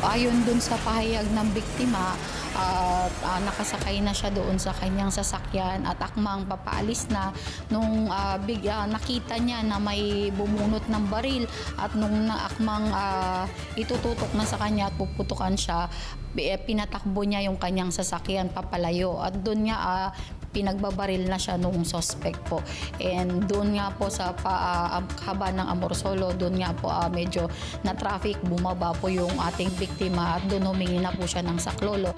Ayon dun sa pahayag ng biktima, nakasakay na siya doon sa kanyang sasakyan at akmang papaalis na nung nakita niya na may bumunot ng baril at nung akmang itututok na sa kanya at puputukan siya, pinatakbo niya yung kanyang sasakyan papalayo at doon nga pinagbabaril na siya nung suspect po. And doon nga po sa haba ng Amorsolo, doon nga po medyo na traffic, bumaba po yung ating biktima at doon humingi na po siya ng saklolo.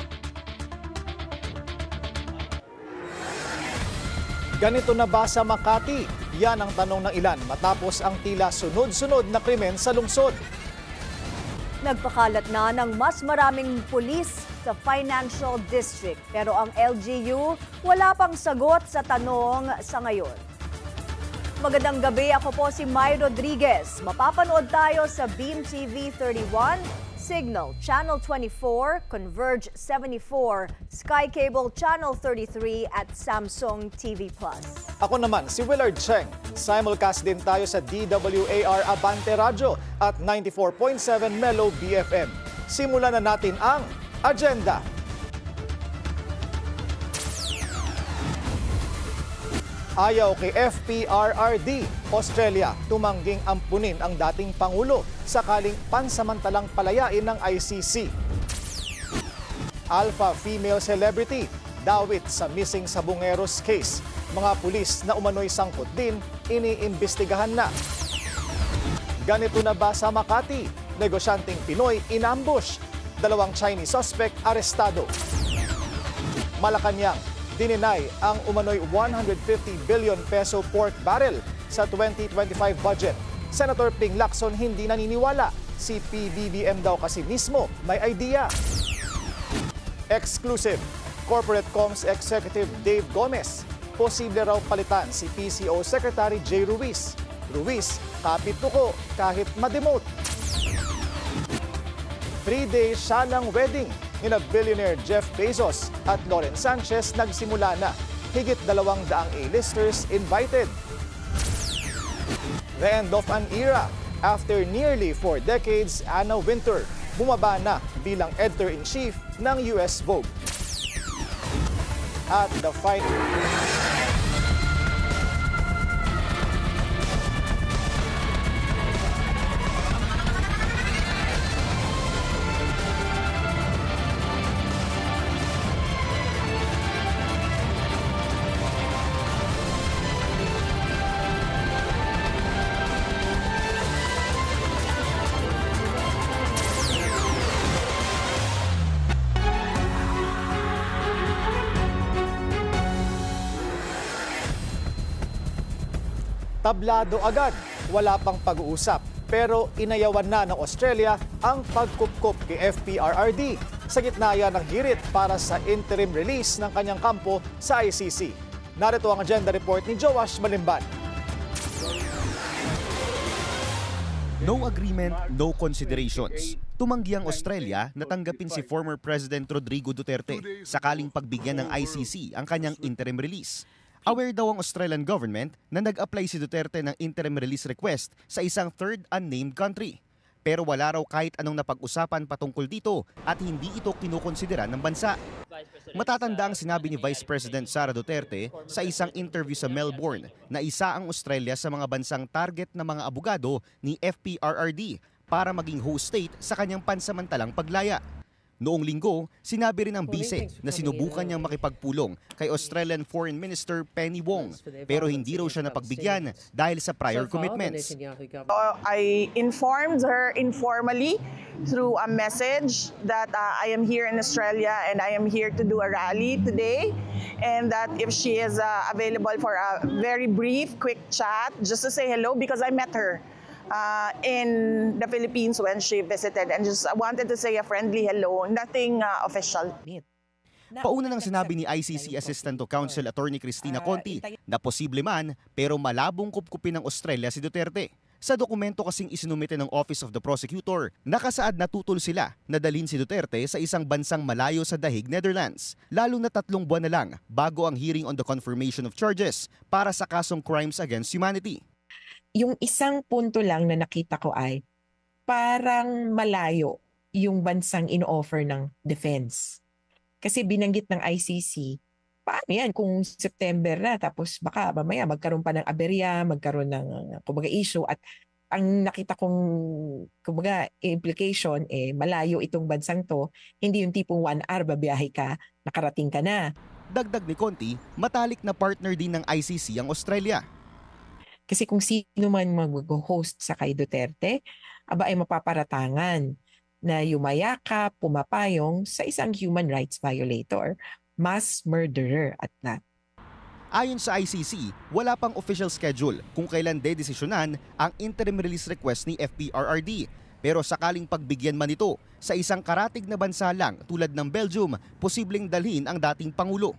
Ganito na ba sa Makati? Yan ang tanong ng ilan matapos ang tila sunod-sunod na krimen sa lungsod. Nagpakalat na ng mas maraming pulis sa Financial District. Pero ang LGU wala pang sagot sa tanong sa ngayon. Magandang gabi, ako po si May Rodriguez. Mapapanood tayo sa Beam TV 31, Signal Channel 24, Converge 74, Sky Cable Channel 33 at Samsung TV Plus. Ako naman si Willard Cheng. Simulcast din tayo sa DWAR Abante Radio at 94.7 Mellow BFM. Simulan na natin ang agenda. Ayaw kay FPRRD, Australia, tumangging ampunin ang dating Pangulo sakaling pansamantalang palayain ng ICC. Alpha female celebrity, dawit sa missing sabungeros case. Mga pulis na umano'y sangkot din, iniimbestigahan na. Ganito na ba sa Makati? Negosyanteng Pinoy inambush. 2 Chinese suspect arestado. Malacanang, dininay ang umano'y 150 billion peso pork barrel sa 2025 budget. Senator Ping Lacson hindi naniniwala. Si PBBM daw kasi mismo may idea. Exclusive, Corporate Comms Executive Dave Gomez. Posible raw palitan si PCO Secretary J. Ruiz. Ruiz, kapit tuko kahit ma-demote. 3-day syalang wedding ni billionaire Jeff Bezos at Lauren Sanchez nagsimula na. Higit 200 A-listers invited. The end of an era. After nearly 4 decades, Anna Wintour bumaba na bilang editor-in-chief ng US Vogue. At the fight... Tablado agad, wala pang pag-uusap. Pero inayawan na ng Australia ang pagkupkup kay FPRRD sa gitna yan ng hirit para sa interim release ng kanyang kampo sa ICC. Narito ang agenda report ni Joash Malimban. No agreement, no considerations. Tumanggi ang Australia na tanggapin si former President Rodrigo Duterte sakaling pagbigyan ng ICC ang kanyang interim release. Aware daw ang Australian government na nag-apply si Duterte ng interim release request sa isang third unnamed country. Pero wala raw kahit anong napag-usapan patungkol dito at hindi ito kinukonsidera ng bansa. Matatanda ang sinabi ni Vice President Sara Duterte sa isang interview sa Melbourne na isa ang Australia sa mga bansang target ng mga abogado ni FPRRD para maging host state sa kanyang pansamantalang paglaya. Noong linggo, sinabi rin ng bise na sinubukan niyang makipagpulong kay Australian Foreign Minister Penny Wong pero hindi raw siya napagbigyan dahil sa prior commitments. I informed her informally through a message that I am here in Australia and I am here to do a rally today, and that if she is available for a very brief, quick chat just to say hello because I met her in the Philippines when she visited and just wanted to say a friendly hello, nothing official. Pauna nang sinabi ni ICC Assistant to Counsel Attorney Cristina Conti na posible man pero malabong kupkupin ng Australia si Duterte. Sa dokumento kasing isinumite ng Office of the Prosecutor, nakasaad na tutol sila na dalhin si Duterte sa isang bansang malayo sa dahig Netherlands, lalo na 3 buwan na lang bago ang hearing on the confirmation of charges para sa kasong crimes against humanity. Yung isang punto lang na nakita ko ay parang malayo yung bansang in-offer ng defense. Kasi binanggit ng ICC, paano yan kung September na tapos baka mamaya magkaroon pa ng aberya, magkaroon ng kumbaga issue at ang nakita kong kumbaga implication malayo itong bansang to, hindi yung tipong 1 hour babiyahe ka, nakarating ka na. Dagdag ni Conti, matalik na partner din ng ICC ang Australia. Kasi kung sino man mag-host sa kay Duterte, aba ay mapaparatangan na yumayakap, pumapayong sa isang human rights violator, mass murderer at that. Ayon sa ICC, wala pang official schedule kung kailan dedesisyonan ang interim release request ni FPRRD. Pero sakaling pagbigyan man ito sa isang karatig na bansa lang tulad ng Belgium, posibleng dalhin ang dating Pangulo.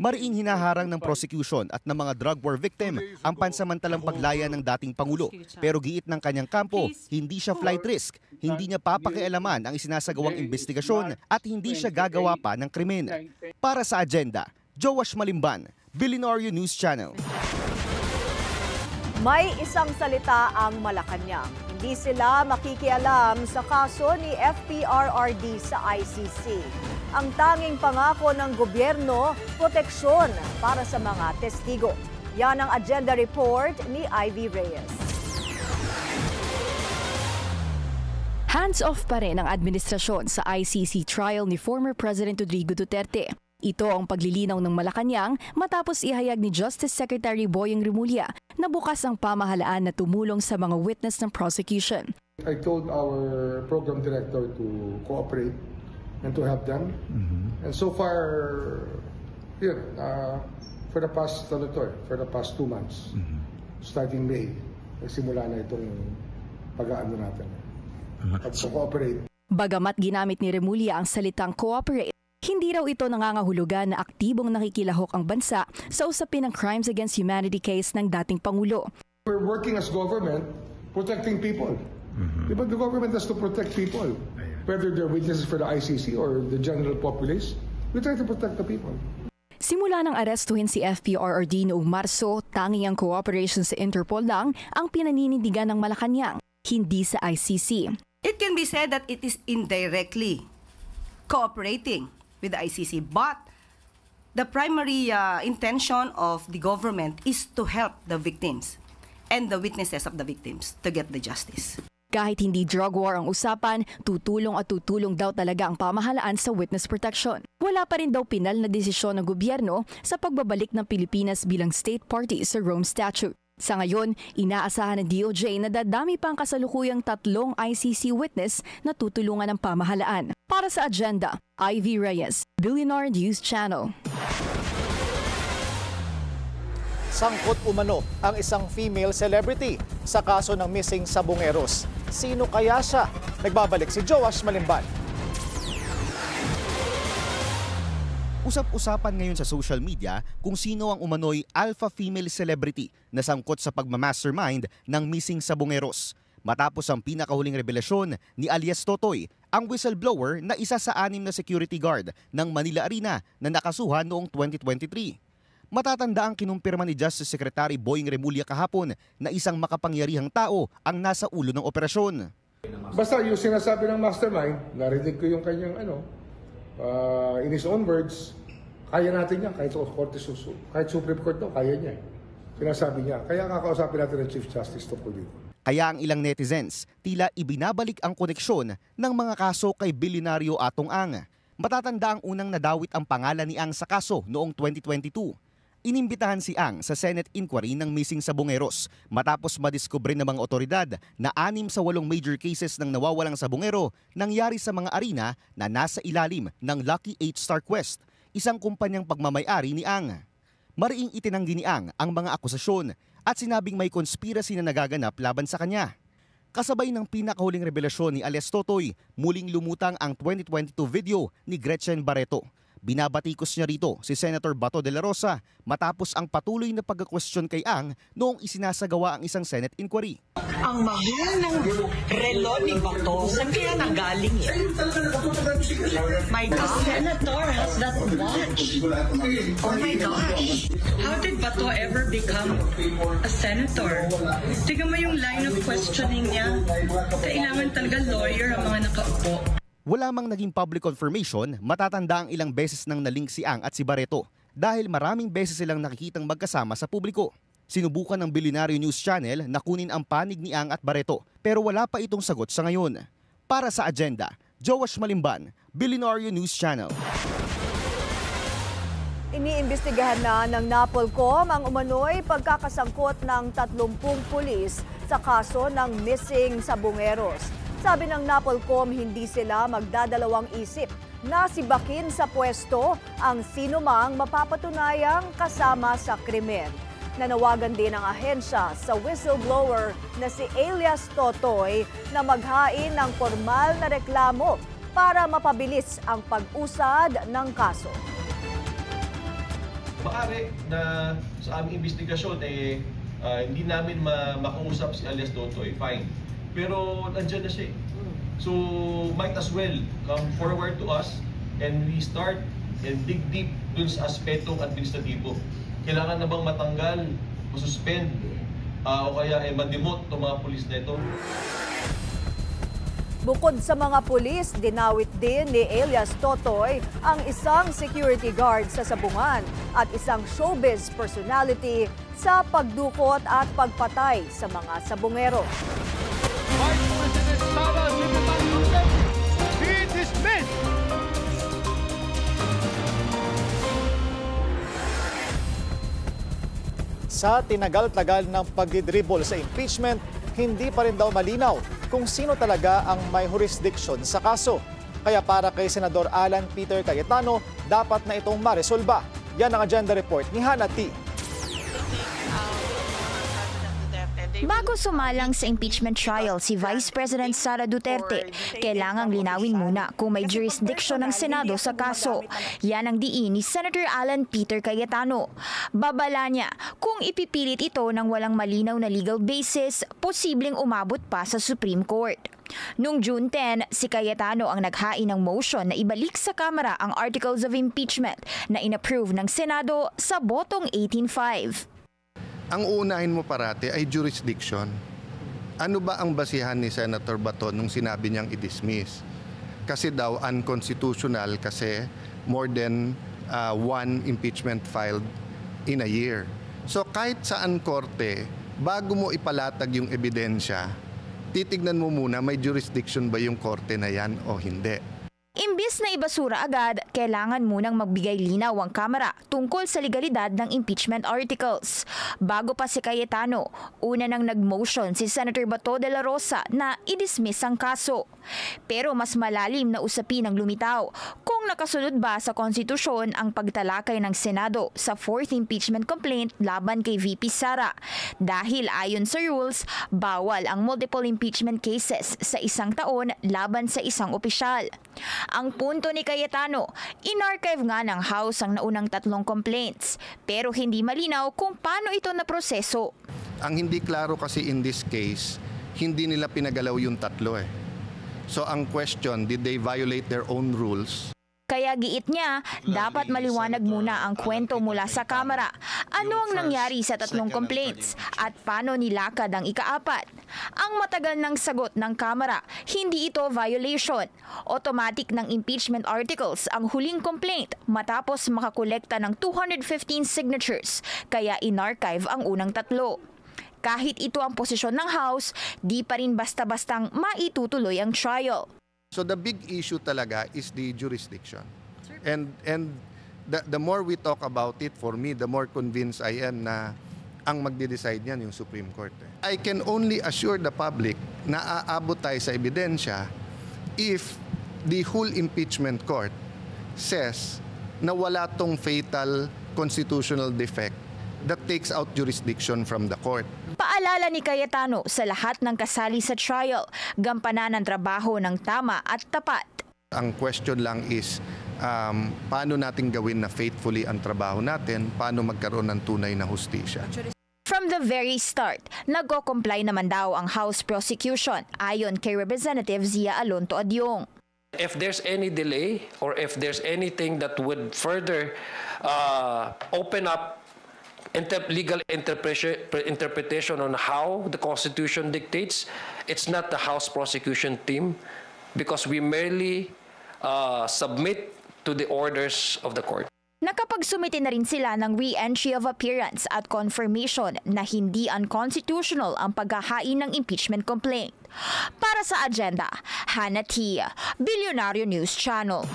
Mariing hinaharang ng prosecution at ng mga drug war victim ang pansamantalang paglaya ng dating Pangulo. Pero giit ng kanyang kampo, hindi siya flight risk, hindi niya papakialaman ang isinasagawang investigasyon at hindi siya gagawa pa ng krimen. Para sa agenda, Joash Malimban, Billionaire News Channel. May isang salita ang Malacanang. Hindi sila makikialam sa kaso ni FPRRD sa ICC. Ang tanging pangako ng gobyerno, proteksyon para sa mga testigo. Yan ang agenda report ni Ivy Reyes. Hands-off pa rin ang administrasyon sa ICC trial ni former President Rodrigo Duterte. Ito ang paglilinaw ng Malacanang matapos ihayag ni Justice Secretary Boyeng Remulla na bukas ang pamahalaan na tumulong sa mga witness ng prosecution. I told our program director to cooperate and to help them. And so far, for the past 2 months, starting May, nagsimula na itong pag-aano natin. Pag-cooperate. Bagamat ginamit ni Remulla ang salitang cooperate, hindi raw ito nangangahulugan na aktibong nakikilahok ang bansa sa usapin ng crimes against humanity case ng dating Pangulo. We're working as government, protecting people. Diba the government has to protect people, whether they're witnesses for the ICC or the general populace. We try to protect the people. Simula nang arestuhin si FPRRD noong Marso, tanging ang cooperation sa Interpol lang ang pinaninindigan ng Malacanang, hindi sa ICC. It can be said that it is indirectly cooperating with the ICC, but the primary intention of the government is to help the victims and the witnesses of the victims to get the justice. Kahit hindi drug war ang usapan, tutulong daw talaga ang pamahalaan sa witness protection. Wala pa rin daw pinal na desisyon ng gobyerno sa pagbabalik ng Pilipinas bilang state party sa Rome Statute. Sa ngayon, inaasahan ng DOJ na dadami pa ang kasalukuyang 3 ICC witness na tutulungan ng pamahalaan. Para sa agenda, Ivy Reyes, Billionaire News Channel. Sangkot umano ang isang female celebrity sa kaso ng missing sabongeros. Sino kaya siya? Nagbabalik si Joash Malimban. Usap-usapan ngayon sa social media kung sino ang umano'y alpha female celebrity na sangkot sa pagmamastermind ng missing sabongeros. Matapos ang pinakahuling revelasyon ni alias Totoy, ang whistleblower na isa sa 6 na security guard ng Manila Arena na nakasuhan noong 2023. Matatanda ang kinumpirma ni Justice Secretary Boyeng Remulla kahapon na isang makapangyarihang tao ang nasa ulo ng operasyon. Basta yung sinasabi ng mastermind, narinig ko yung kanyang in his own words, kaya natin yan, kahit Supreme Court daw, kaya niya. Sinasabi niya, kaya kakausapin natin ng Chief Justice tungkol dito. Kaya ang ilang netizens, tila ibinabalik ang koneksyon ng mga kaso kay bilyonaryo Atong Ang. Matatanda ang unang nadawit ang pangalan ni Ang sa kaso noong 2022. Inimbitahan si Ang sa Senate inquiry ng missing sabongeros matapos madiskubre ng mga otoridad na 6 sa 8 major cases ng nawawalang sabongero nangyari sa mga arena na nasa ilalim ng Lucky 8 Star Quest, isang kumpanyang pagmamay-ari ni Ang. Mariing itinanggi ni Ang mga akusasyon at sinabing may conspiracy na nagaganap laban sa kanya. Kasabay ng pinakahuling revelasyon ni alias Totoy, muling lumutang ang 2022 video ni Gretchen Barreto. Binabatikos niya rito si Senator Bato de la Rosa matapos ang patuloy na pagka-question kay Ang noong isinasagawa ang isang Senate inquiry. Ang mahal ng relo ni Bato, saan kaya nanggaling yan? My God, Senator has that watch. Oh my gosh. How did Bato ever become a senator? Tingnan mo yung line of questioning niya. Kailangan talaga lawyer ang mga nakaupo. Wala mang naging public confirmation, matatanda ang ilang beses nang nalink si Ang at si Barreto dahil maraming beses silang nakikitang magkasama sa publiko. Sinubukan ng Billionaire News Channel na kunin ang panig ni Ang at Barreto pero wala pa itong sagot sa ngayon. Para sa Agenda, Joash Malimban, Billionaire News Channel. Iniimbestigahan na ng NAPOLCOM ang umano'y pagkakasangkot ng 30 pulis sa kaso ng missing sabongeros. Sabi ng NAPOLCOM, hindi sila magdadalawang isip na sibakin sa pwesto ang sinumang mapapatunayang kasama sa krimen. Nanawagan din ang ahensya sa whistleblower na si Elias Totoy na maghain ng formal na reklamo para mapabilis ang pag-usad ng kaso. Maaari na sa aming investigasyon hindi namin makausap si Elias Totoy, fine. Pero nandiyan na siya. So might as well come forward to us and we start and dig deep dun sa aspetong administratibo. Kailangan na bang matanggal, masuspend, o kaya madimot itong mga pulis na ito? Bukod sa mga pulis, dinawit din ni Elias Totoy ang isang security guard sa sabungan at isang showbiz personality sa pagdukot at pagpatay sa mga sabungero. Vice President Sara Duterte be dismissed! Sa tinagal-tagal ng pagdidribble sa impeachment, hindi pa rin daw malinaw kung sino talaga ang may jurisdiction sa kaso. Kaya para kay Senador Alan Peter Cayetano, dapat na itong maresolba. Yan ang agenda report ni Hannah T. Bago sumalang sa impeachment trial si Vice President Sara Duterte, kailangang linawin muna kung may jurisdiction ng Senado sa kaso. Yan ang diin ni Senator Alan Peter Cayetano. Babala niya, kung ipipilit ito ng walang malinaw na legal basis, posibleng umabot pa sa Supreme Court. Noong June 10, si Cayetano ang naghain ng motion na ibalik sa Kamara ang Articles of Impeachment na inapprove ng Senado sa botong 18-5. Ang uunahin mo parati ay jurisdiction. Ano ba ang basihan ni Senator Bato nung sinabi niyang i-dismiss? Kasi daw unconstitutional kasi more than one impeachment filed in a year. So kahit saan korte, bago mo ipalatag yung ebidensya, titignan mo muna may jurisdiction ba yung korte na yan o hindi. Imbis na ibasura agad, kailangan munang magbigay linaw ang Kamara tungkol sa legalidad ng impeachment articles. Bago pa si Cayetano, una nang nag-motion si Senator Bato de la Rosa na i-dismiss ang kaso. Pero mas malalim na usapin ang lumitaw kung nakasunod ba sa konstitusyon ang pagtalakay ng Senado sa 4th impeachment complaint laban kay VP Sara. Dahil ayon sa rules, bawal ang multiple impeachment cases sa isang taon laban sa isang opisyal. Ang punto ni Cayetano, in-archive nga ng House ang naunang 3 complaints, pero hindi malinaw kung paano ito naproseso. Ang hindi klaro kasi in this case, hindi nila pinagalaw yung 3 So ang question, did they violate their own rules? Kaya giit niya, dapat maliwanag muna ang kwento mula sa Kamara. Ano ang nangyari sa 3 complaints at paano nilakad ang ika-4? Ang matagal ng sagot ng Kamara, hindi ito violation. Automatic ng impeachment articles ang huling complaint matapos makakolekta ng 215 signatures, kaya in-archive ang unang 3. Kahit ito ang posisyon ng House, di pa rin basta-bastang maitutuloy ang trial. So the big issue talaga is the jurisdiction. And the more we talk about it, for me, the more convinced I am na ang magde-decide niyan yung Supreme Court. I can only assure the public na aabot tayo sa ebidensya if the whole impeachment court says na wala tong fatal constitutional defect that takes out jurisdiction from the court. Paalala ni Cayetano sa lahat ng kasali sa trial, gampanan ang trabaho ng tama at tapat. Ang question lang is, paano natin gawin na faithfully ang trabaho natin, paano magkaroon ng tunay na hustisya. From the very start, nagko-comply naman daw ang House prosecution ayon kay Representative Zia Alonto Adyong. If there's any delay or if there's anything that would further open up legal interpretation on how the Constitution dictates, it's not the House prosecution team because we merely submit to the orders of the court. Nakapagsumite na rin sila ng re-entry of appearance at confirmation na hindi unconstitutional ang paghahain ng impeachment complaint. Para sa agenda, Hannah T., Bilyonaryo News Channel.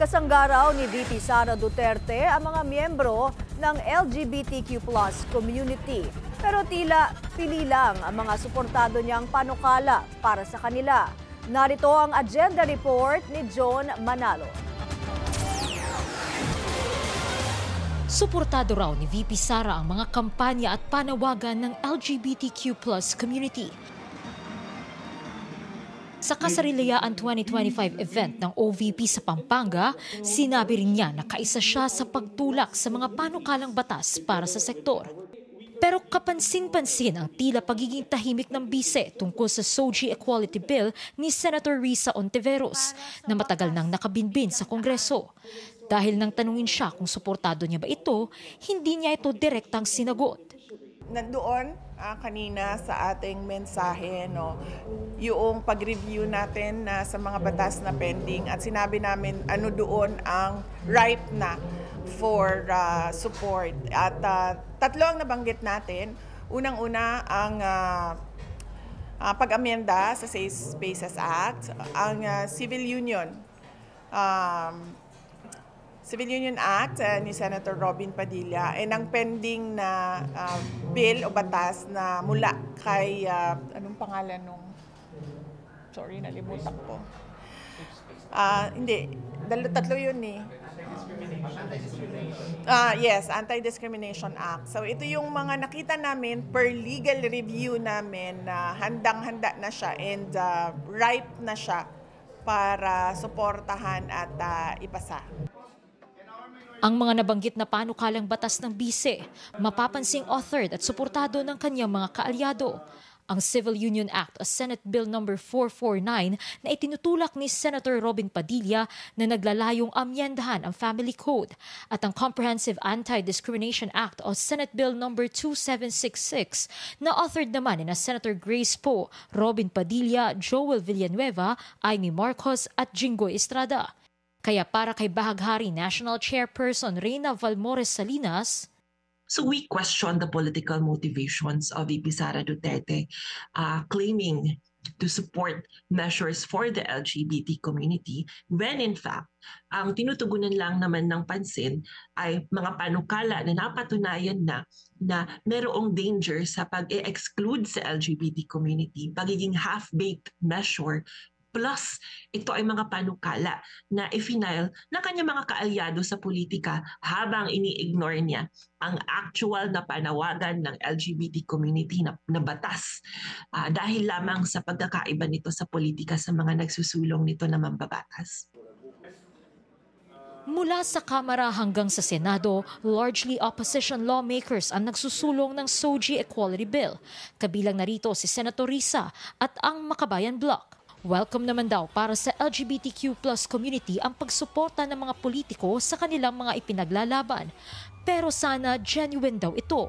Kasanggaraw ni VP Sara Duterte ang mga miyembro ng LGBTQ+ community. Pero tila pili lang ang mga suportado niyang panukala para sa kanila. Narito ang agenda report ni John Manalo. Suportado raw ni VP Sara ang mga kampanya at panawagan ng LGBTQ+ community. Sa Kasarilayaan 2025 event ng OVP sa Pampanga, sinabi rin niya na kaisa siya sa pagtulak sa mga panukalang batas para sa sektor. Pero kapansin-pansin ang tila pagiging tahimik ng bise tungkol sa SOGI Equality Bill ni Senator Risa Ontiveros na matagal nang nakabinbin sa Kongreso. Dahil nang tanungin siya kung suportado niya ba ito, hindi niya ito direktang sinagot. Nandoon kanina sa ating mensahe, yung pag-review natin sa mga batas na pending at sinabi namin ano doon ang ripe na for support. At tatlo ang nabanggit natin. Unang-una ang pag-amenda sa Safe Spaces Act, ang Civil Union Act ni Senator Robin Padilla, and ang pending na bill o batas na mula kay, anong pangalan nung, sorry, nalimutan ko. Hindi, tatlo yun eh. Yes, Anti-Discrimination Act. So ito yung mga nakita namin per legal review namin na handang-handa na siya and ripe na siya para suportahan at ipasa. Ang mga nabanggit na panukalang batas ng bise, mapapansing authored at suportado ng kanyang mga kaalyado. Ang Civil Union Act o Senate Bill No. 449 na itinutulak ni Senator Robin Padilla na naglalayong amyendahan ang Family Code at ang Comprehensive Anti-Discrimination Act o Senate Bill No. 2766 na authored naman ni Senator Grace Poe, Robin Padilla, Joel Villanueva, Amy Marcos at Jinggoy Estrada. Kaya para kay Bahaghari National Chairperson Reyna Valmores Salinas, so we question the political motivations of VP Sara Duterte claiming to support measures for the LGBT community when in fact, ang tinutugunan lang naman ng pansin ay mga panukala na napatunayan na merong danger sa pag-exclude sa LGBT community, pagiging half-baked measure. Plus, ito ay mga panukala na i-final ng kanyang mga kaalyado sa politika habang ini-ignore niya ang actual na panawagan ng LGBT community na batas dahil lamang sa pagkakaiba nito sa politika sa mga nagsusulong nito na mambabatas. Mula sa Kamara hanggang sa Senado, largely opposition lawmakers ang nagsusulong ng SOGI Equality Bill. Kabilang narito si Senator Risa at ang Makabayan Bloc. Welcome naman daw para sa LGBTQ+ community ang pagsuporta ng mga politiko sa kanilang mga ipinaglalaban. Pero sana genuine daw ito.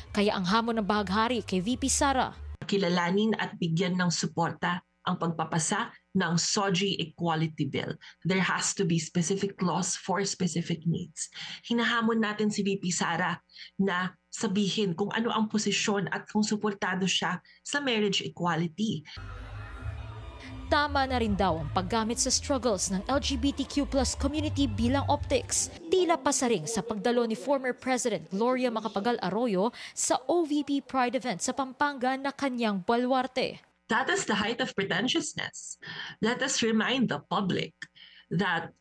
Kaya ang hamon ng Bahaghari kay VP Sara, kilalanin at bigyan ng suporta ang pagpapasa ng SOGI Equality Bill. There has to be specific laws for specific needs. Hinahamon natin si VP Sara na sabihin kung ano ang posisyon at kung suportado siya sa marriage equality. Tama na rin daw ang paggamit sa struggles ng LGBTQ+ community bilang optics. Tila pasaring sa pagdalo ni former President Gloria Macapagal Arroyo sa OVP Pride event sa Pampanga na kanyang baluarte. That is the height of pretentiousness. Let us remind the public that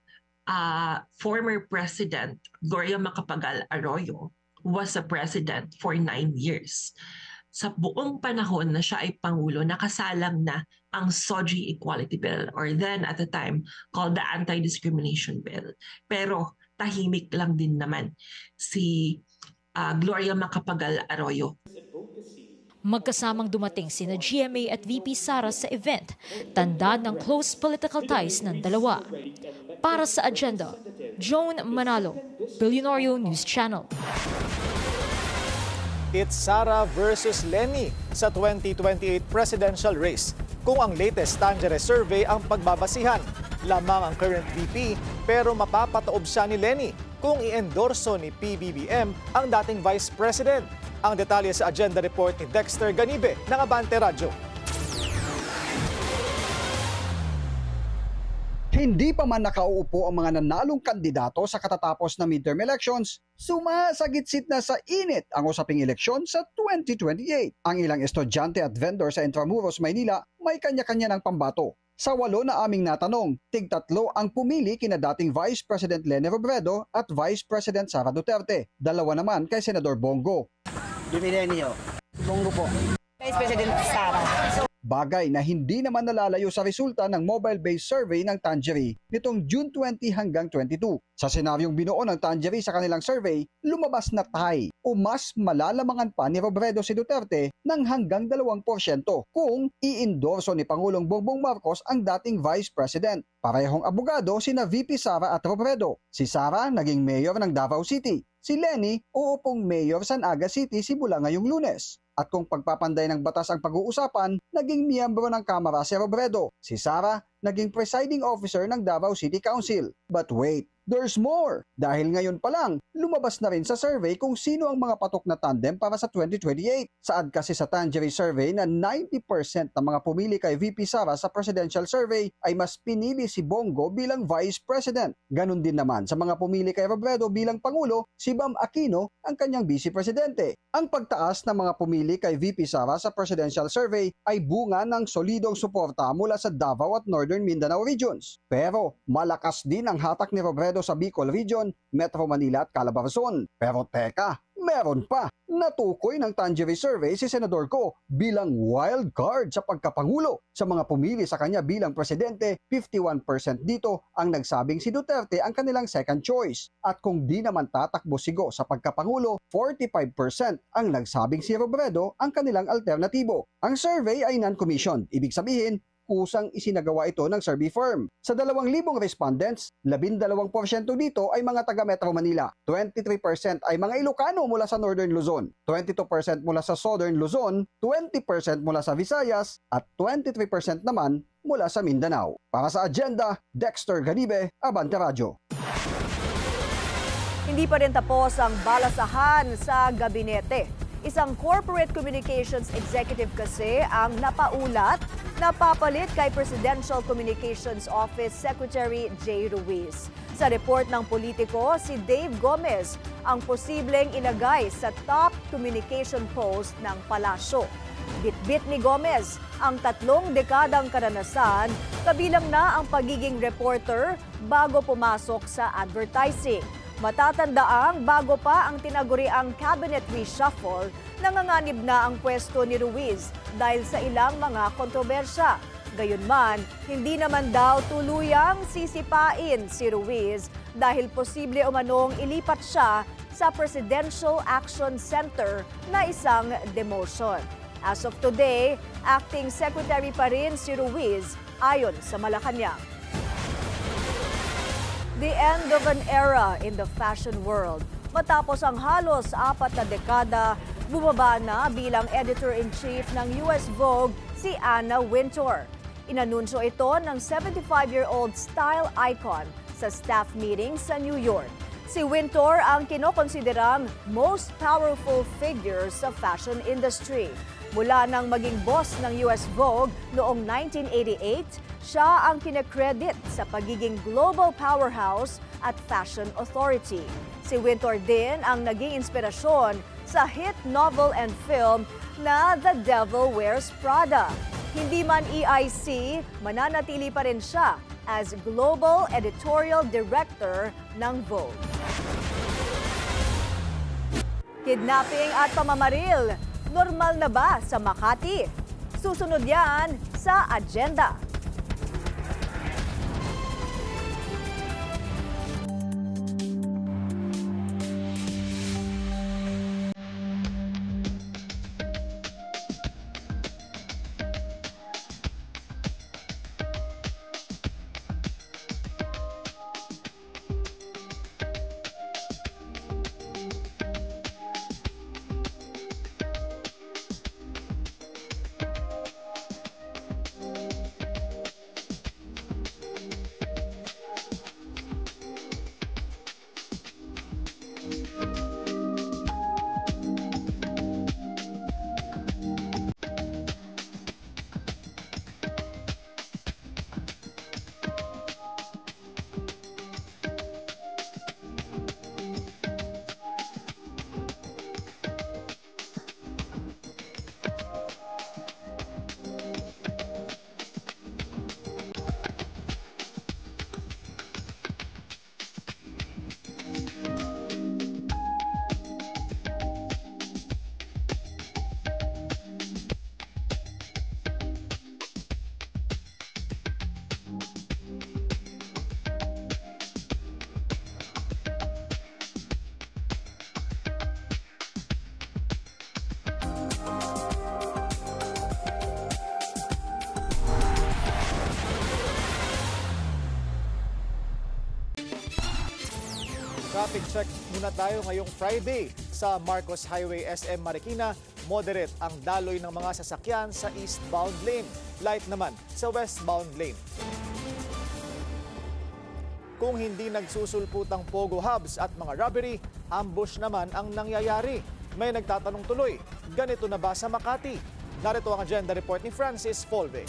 former President Gloria Macapagal Arroyo was a president for 9 years. Sa buong panahon na siya ay Pangulo, nakasalang na ang SOGI Equality Bill or then at the time called the Anti-Discrimination Bill. Pero tahimik lang din naman si Gloria Macapagal Arroyo. Magkasamang dumating sina GMA at VP Sara sa event, tanda ng close political ties ng dalawa. Para sa agenda, Joan Manalo, Bilyonaryo News Channel. It's Sara versus Lenny sa 2028 presidential race. kung ang latest Tanjere survey ang pagbabasihan. Lamang ang current VP pero mapapataob siya ni Leni kung i-endorso ni PBBM ang dating Vice President. Ang detalye sa agenda report ni Dexter Ganibe ng Abante Radyo. Hindi pa man nakauupo ang mga nanalong kandidato sa katatapos na midterm elections, sumasagitsit na sa init ang usaping eleksyon sa 2028. Ang ilang estudyante at vendor sa Intramuros, Maynila may kanya-kanya ng pambato. Sa 8 na aming natanong, tig-3 ang pumili kina dating Vice President Leni Robredo at Vice President Sara Duterte. 2 naman kay Senador Bongo. Dividenyo, Bongo po. Vice President Sara. Bagay na hindi naman nalalayo sa resulta ng mobile-based survey ng Tanjeri nitong June 20 hanggang 22. Sa senaryong binuo ng Tanjeri sa kanilang survey, lumabas na tie o mas malalamangan pa ni Robredo si Duterte ng hanggang 2% kung i-endorso ni Pangulong Bongbong Marcos ang dating Vice President. Parehong abogado sina VP Sara at Robredo. Si Sara naging mayor ng Davao City. Si Leni uupong mayor San Aga City simula ngayong Lunes. At kung pagpapanday ng batas ang pag-uusapan, naging miyembro ng Kamara si Robredo. Si Sara, naging presiding officer ng Davao City Council. But wait, there's more! Dahil ngayon pa lang, lumabas na rin sa survey kung sino ang mga patok na tandem para sa 2028. Saad kasi sa Tanjeri survey na 90% ng mga pumili kay VP Sara sa presidential survey ay mas pinili si Bongo bilang Vice President. Ganon din naman sa mga pumili kay Robredo bilang Pangulo, si Bam Aquino ang kanyang Vice Presidente. Ang pagtaas ng mga pumili kay VP Sara sa presidential survey ay bunga ng solidong suporta mula sa Davao at Northern Mindanao regions. Pero malakas din ang hatak ni Robredo sa Bicol Region, Metro Manila at Calabarzon. Pero teka, meron pa. Natukoy ng Tanjeri survey si Senador Ko bilang wild card sa pagkapangulo. Sa mga pumili sa kanya bilang presidente, 51% dito ang nagsabing si Duterte ang kanilang second choice. At kung di naman tatakbo si Go sa pagkapangulo, 45% ang nagsabing si Robredo ang kanilang alternatibo. Ang survey ay non-commissioned, ibig sabihin, kusang isinagawa ito ng survey firm. Sa 2,000 respondents, 12% dito ay mga taga Metro Manila, 23% ay mga Ilocano mula sa Northern Luzon, 22% mula sa Southern Luzon, 20% mula sa Visayas, at 23% naman mula sa Mindanao. Para sa agenda, Dexter Ganibe, Abante Radyo. Hindi pa rin tapos ang balasahan sa gabinete. Isang corporate communications executive kasi ang napaulat na papalit kay Presidential Communications Office Secretary Jay Ruiz. Sa report ng politiko, si Dave Gomez ang posibleng ilagay sa top communication post ng palasyo. Bitbit ni Gomez ang 3 dekadang karanasan, kabilang na ang pagiging reporter bago pumasok sa advertising. Matatandaang bago pa ang tinaguriang cabinet reshuffle, nanganganib na ang pwesto ni Ruiz dahil sa ilang mga kontrobersya. Gayunman, hindi naman daw tuluyang sisipain si Ruiz dahil posible umanong ilipat siya sa Presidential Action Center na isang demotion. As of today, acting secretary pa rin si Ruiz ayon sa Malacanang. The end of an era in the fashion world. Matapos ang halos 4 na dekada, bumaba na bilang editor-in-chief ng US Vogue si Anna Wintour. Inanunsyo ito ng 75-year-old style icon sa staff meeting sa New York. Si Wintour ang kinokonsiderang most powerful figure sa fashion industry. Mula nang maging boss ng US Vogue noong 1988, siya ang kinakredit sa pagiging global powerhouse at fashion authority. Si Wintour din ang naging inspirasyon sa hit novel and film na The Devil Wears Prada. Hindi man EIC, mananatili pa rin siya as Global Editorial Director ng Vogue. Kidnapping at pamamaril, normal na ba sa Makati? Susunod yan sa agenda. Traffic check muna tayo ngayong Friday. Sa Marcos Highway SM Marikina, moderate ang daloy ng mga sasakyan sa eastbound lane. Light naman sa westbound lane. Kung hindi nagsusulputang pogo hubs at mga robbery, ambush naman ang nangyayari. May nagtatanong tuloy, ganito na ba sa Makati? Narito ang agenda report ni Francis Folve.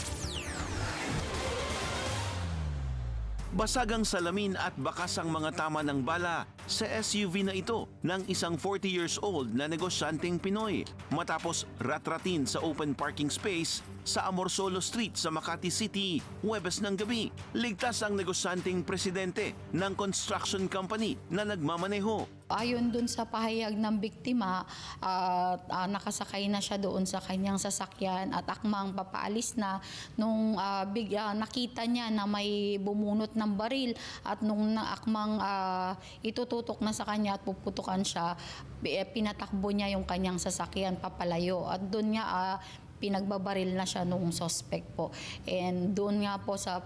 Basag ang salamin at bakas ang mga tama ng bala sa SUV na ito ng isang 40 years old na negosyanteng Pinoy matapos ratratin sa open parking space sa Amorsolo Street sa Makati City, Huwebes ng gabi. Ligtas ang negosyanteng presidente ng construction company na nagmamaneho. Ayon dun sa pahayag ng biktima, nakasakay na siya doon sa kanyang sasakyan at akmang papaalis na nung nakita niya na may bumunot ng baril at nung akmang itututok na sa kanya at puputukan siya, pinatakbo niya yung kanyang sasakyan papalayo at doon niya pinagbabaril na siya noong suspect po. And doon nga po sa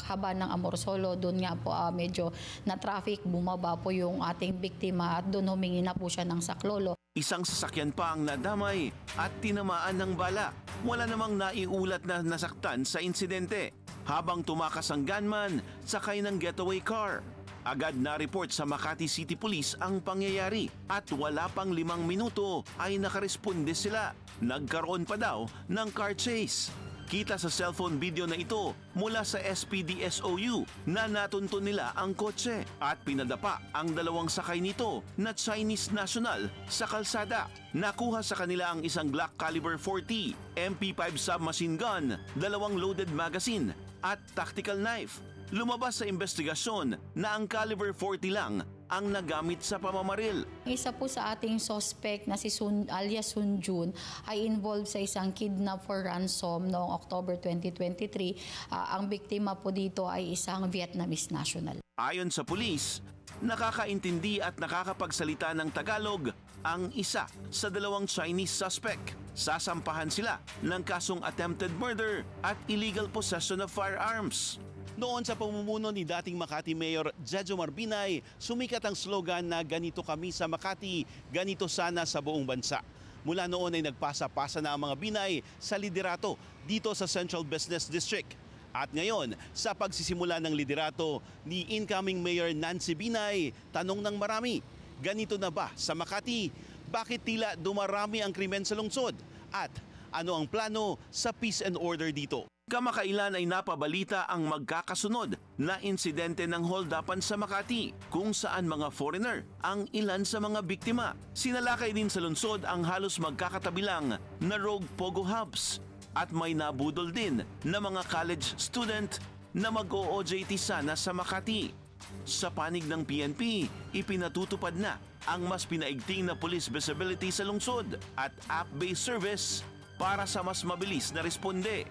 haba ng Amorsolo, doon nga po medyo na traffic, bumaba po yung ating biktima at doon humingi na po siya ng saklolo. Isang sasakyan pa ang nadamay at tinamaan ng bala. Wala namang naiulat na nasaktan sa insidente. Habang tumakas ang gunman, sakay ng getaway car. Agad na report sa Makati City Police ang pangyayari at wala pang 5 minuto ay nakaresponde sila. Nagkaroon pa daw ng car chase. Kita sa cellphone video na ito mula sa SPDSOU na natunto nila ang kotse at pinadapa ang 2 sakay nito na Chinese national sa kalsada. Nakuha sa kanila ang isang Glock caliber 40, MP5 submachine gun, 2 loaded magazine at tactical knife. Lumabas sa investigasyon na ang caliber 40 lang ang nagamit sa pamamaril. Isa po sa ating suspect na si alias Sun Jun ay involved sa isang kidnap for ransom noong October 2023. Ang biktima po dito ay isang Vietnamese national. Ayon sa pulis, nakakaintindi at nakakapagsalita ng Tagalog ang isa sa 2 Chinese suspect. Sasampahan sila ng kasong attempted murder at illegal possession of firearms. Noon sa pamumuno ni dating Makati Mayor Jejomar Binay, sumikat ang slogan na ganito kami sa Makati, ganito sana sa buong bansa. Mula noon ay nagpasa-pasa na ang mga Binay sa liderato dito sa Central Business District. At ngayon, sa pagsisimula ng liderato ni incoming Mayor Nancy Binay, tanong ng marami, ganito na ba sa Makati? Bakit tila dumarami ang krimen sa lungsod? At ano ang plano sa peace and order dito? Kamakailan ay napabalita ang magkakasunod na insidente ng hold-upan sa Makati kung saan mga foreigner ang ilan sa mga biktima. Sinalakay din sa lungsod ang halos magkakatabilang na rogue pogo hubs at may nabudol din na mga college student na mag-OJT sana sa Makati. Sa panig ng PNP, ipinatutupad na ang mas pinaigting na police visibility sa lungsod at app-based service para sa mas mabilis na responde.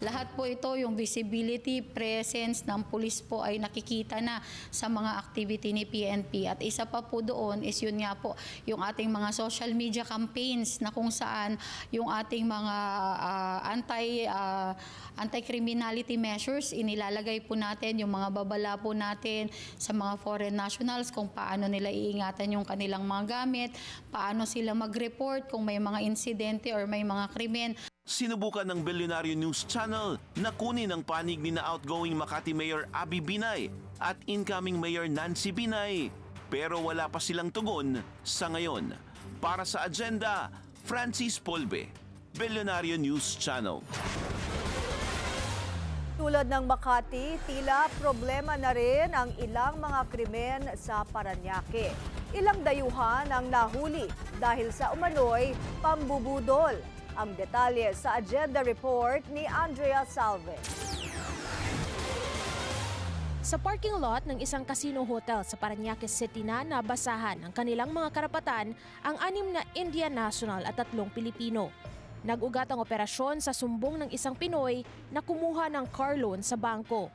Lahat po ito, yung visibility, presence ng pulis po ay nakikita na sa mga activity ni PNP. At isa pa po doon is yun nga po, yung ating mga social media campaigns na kung saan yung ating mga anti-criminality measures, inilalagay po natin yung mga babala po natin sa mga foreign nationals kung paano nila iingatan yung kanilang mga gamit, paano sila mag-report kung may mga insidente or may mga krimen. Sinubukan ng Billionaire News Channel na kunin ang panig ni na outgoing Makati Mayor Abby Binay at incoming Mayor Nancy Binay, pero wala pa silang tugon sa ngayon. Para sa agenda, Francis Polbe, Billionaire News Channel. Tulad ng Makati, tila problema na rin ang ilang mga krimen sa Parañaque. Ilang dayuhan ang nahuli dahil sa umano'y pambubudol. Ang detalye sa agenda report ni Andrea Salve. Sa parking lot ng isang casino hotel sa Parañaque City na nabasahan ng kanilang mga karapatan ang 6 na Indian national at 3 Pilipino. Nag-ugat ang operasyon sa sumbong ng isang Pinoy na kumuha ng car loan sa bangko.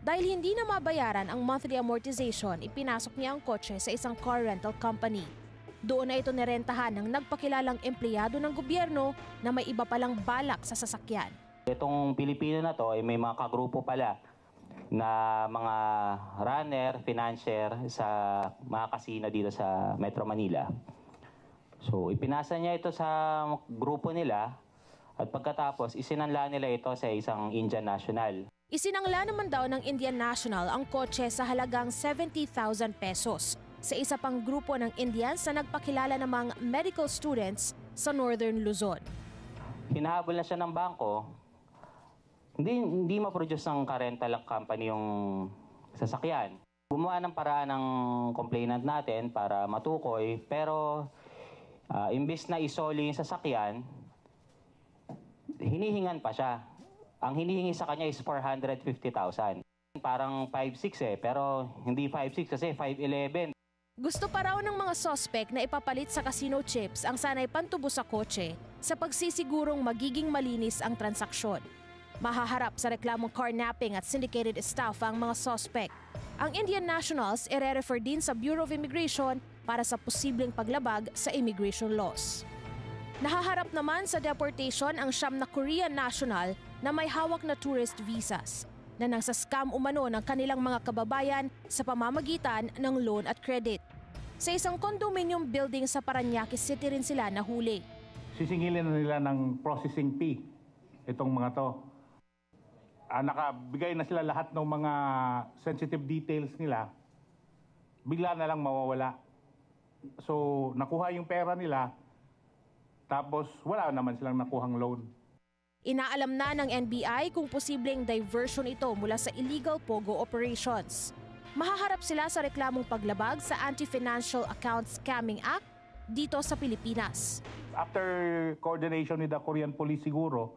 Dahil hindi na mabayaran ang monthly amortization, ipinasok niya ang kotse sa isang car rental company. Doon na ito nirentahan ng nagpakilalang empleyado ng gobyerno na may iba palang balak sa sasakyan. Itong Pilipino na to ay may mga kagrupo pala na mga runner, financier sa mga casino dito sa Metro Manila. So ipinasa niya ito sa grupo nila at pagkatapos isinanla nila ito sa isang Indian National. Isinangla naman daw ng Indian National ang kotse sa halagang 70,000 pesos sa isa pang grupo ng Indians na nagpakilala namang medical students sa Northern Luzon. Hinahabol na siya ng bangko. Hindi ma-produce ng rental company yung sasakyan. Gumawa ng paraan ng complainant natin para matukoy, pero imbis na isoli yung sasakyan, hinihingan pa siya. Ang hinihingi sa kanya is 450,000. Parang 5'6" pero hindi 5'6" kasi 5'11". Gusto pa raw ng mga suspect na ipapalit sa casino chips ang sanay pantubo sa kotse sa pagsisigurong magiging malinis ang transaksyon. Mahaharap sa reklamong carnapping at syndicated staff ang mga suspect. Ang Indian nationals ire-refer din sa Bureau of Immigration para sa posibleng paglabag sa immigration laws. Nahaharap naman sa deportation ang 9 na Korean national na may hawak na tourist visas na nangsascam umano ng kanilang mga kababayan sa pamamagitan ng loan at credit. Sa isang condominium building sa Parañaque City rin sila nahuli. Sisingilin na nila ng processing fee itong mga to. Nakabigay na sila lahat ng mga sensitive details nila, bigla na lang mawawala. So nakuha yung pera nila, tapos wala naman silang nakuhang loan. Inaalam na ng NBI kung posibleng diversion ito mula sa illegal POGO operations. Mahaharap sila sa reklamong paglabag sa Anti-Financial Account Scamming Act dito sa Pilipinas. After coordination with the Korean police siguro,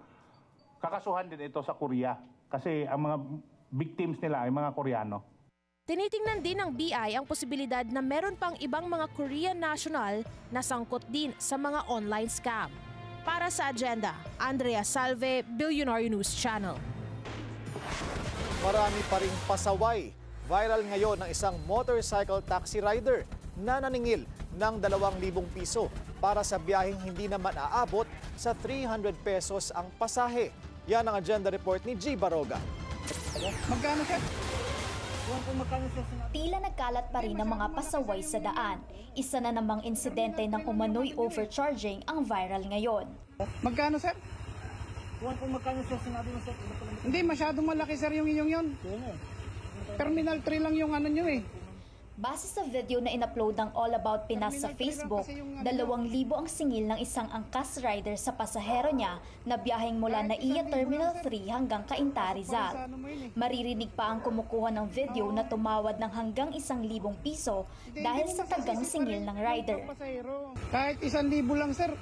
kakasuhan din ito sa Korea kasi ang mga victims nila ay mga Koreano. Tinitingnan din ng BI ang posibilidad na meron pang ibang mga Korean national na sangkot din sa mga online scam. Para sa Agenda, Andrea Salve, Billionaire News Channel. Marami pa ring pasaway. Viral ngayon ng isang motorcycle taxi rider na naningil ng 2,000 piso para sa biyaheng hindi naman aabot sa 300 pesos ang pasahe. Yan ang agenda report ni G. Baroga. Magkano siya? Tila nagkalat pa rin ang mga pasaway sa daan. Isa na namang insidente ng umano'y overcharging ang viral ngayon. Magkano, sir? Magkano siya sinabi mo, sir? Hindi, masyadong malaki, sir, yung inyong yun. Terminal 3 lang yung ano nyo eh. Base sa video na in-upload ng All About Pinas sa Facebook, 2,000 ang singil ng isang angkas rider sa pasahero niya na biyaheng mula NAIA Terminal 3 hanggang Cainta, Rizal. Maririnig pa ang kumukuha ng video na tumawad ng hanggang 1,000 piso dahil sa tagang singil ng rider. Kahit 1,000 lang, sir,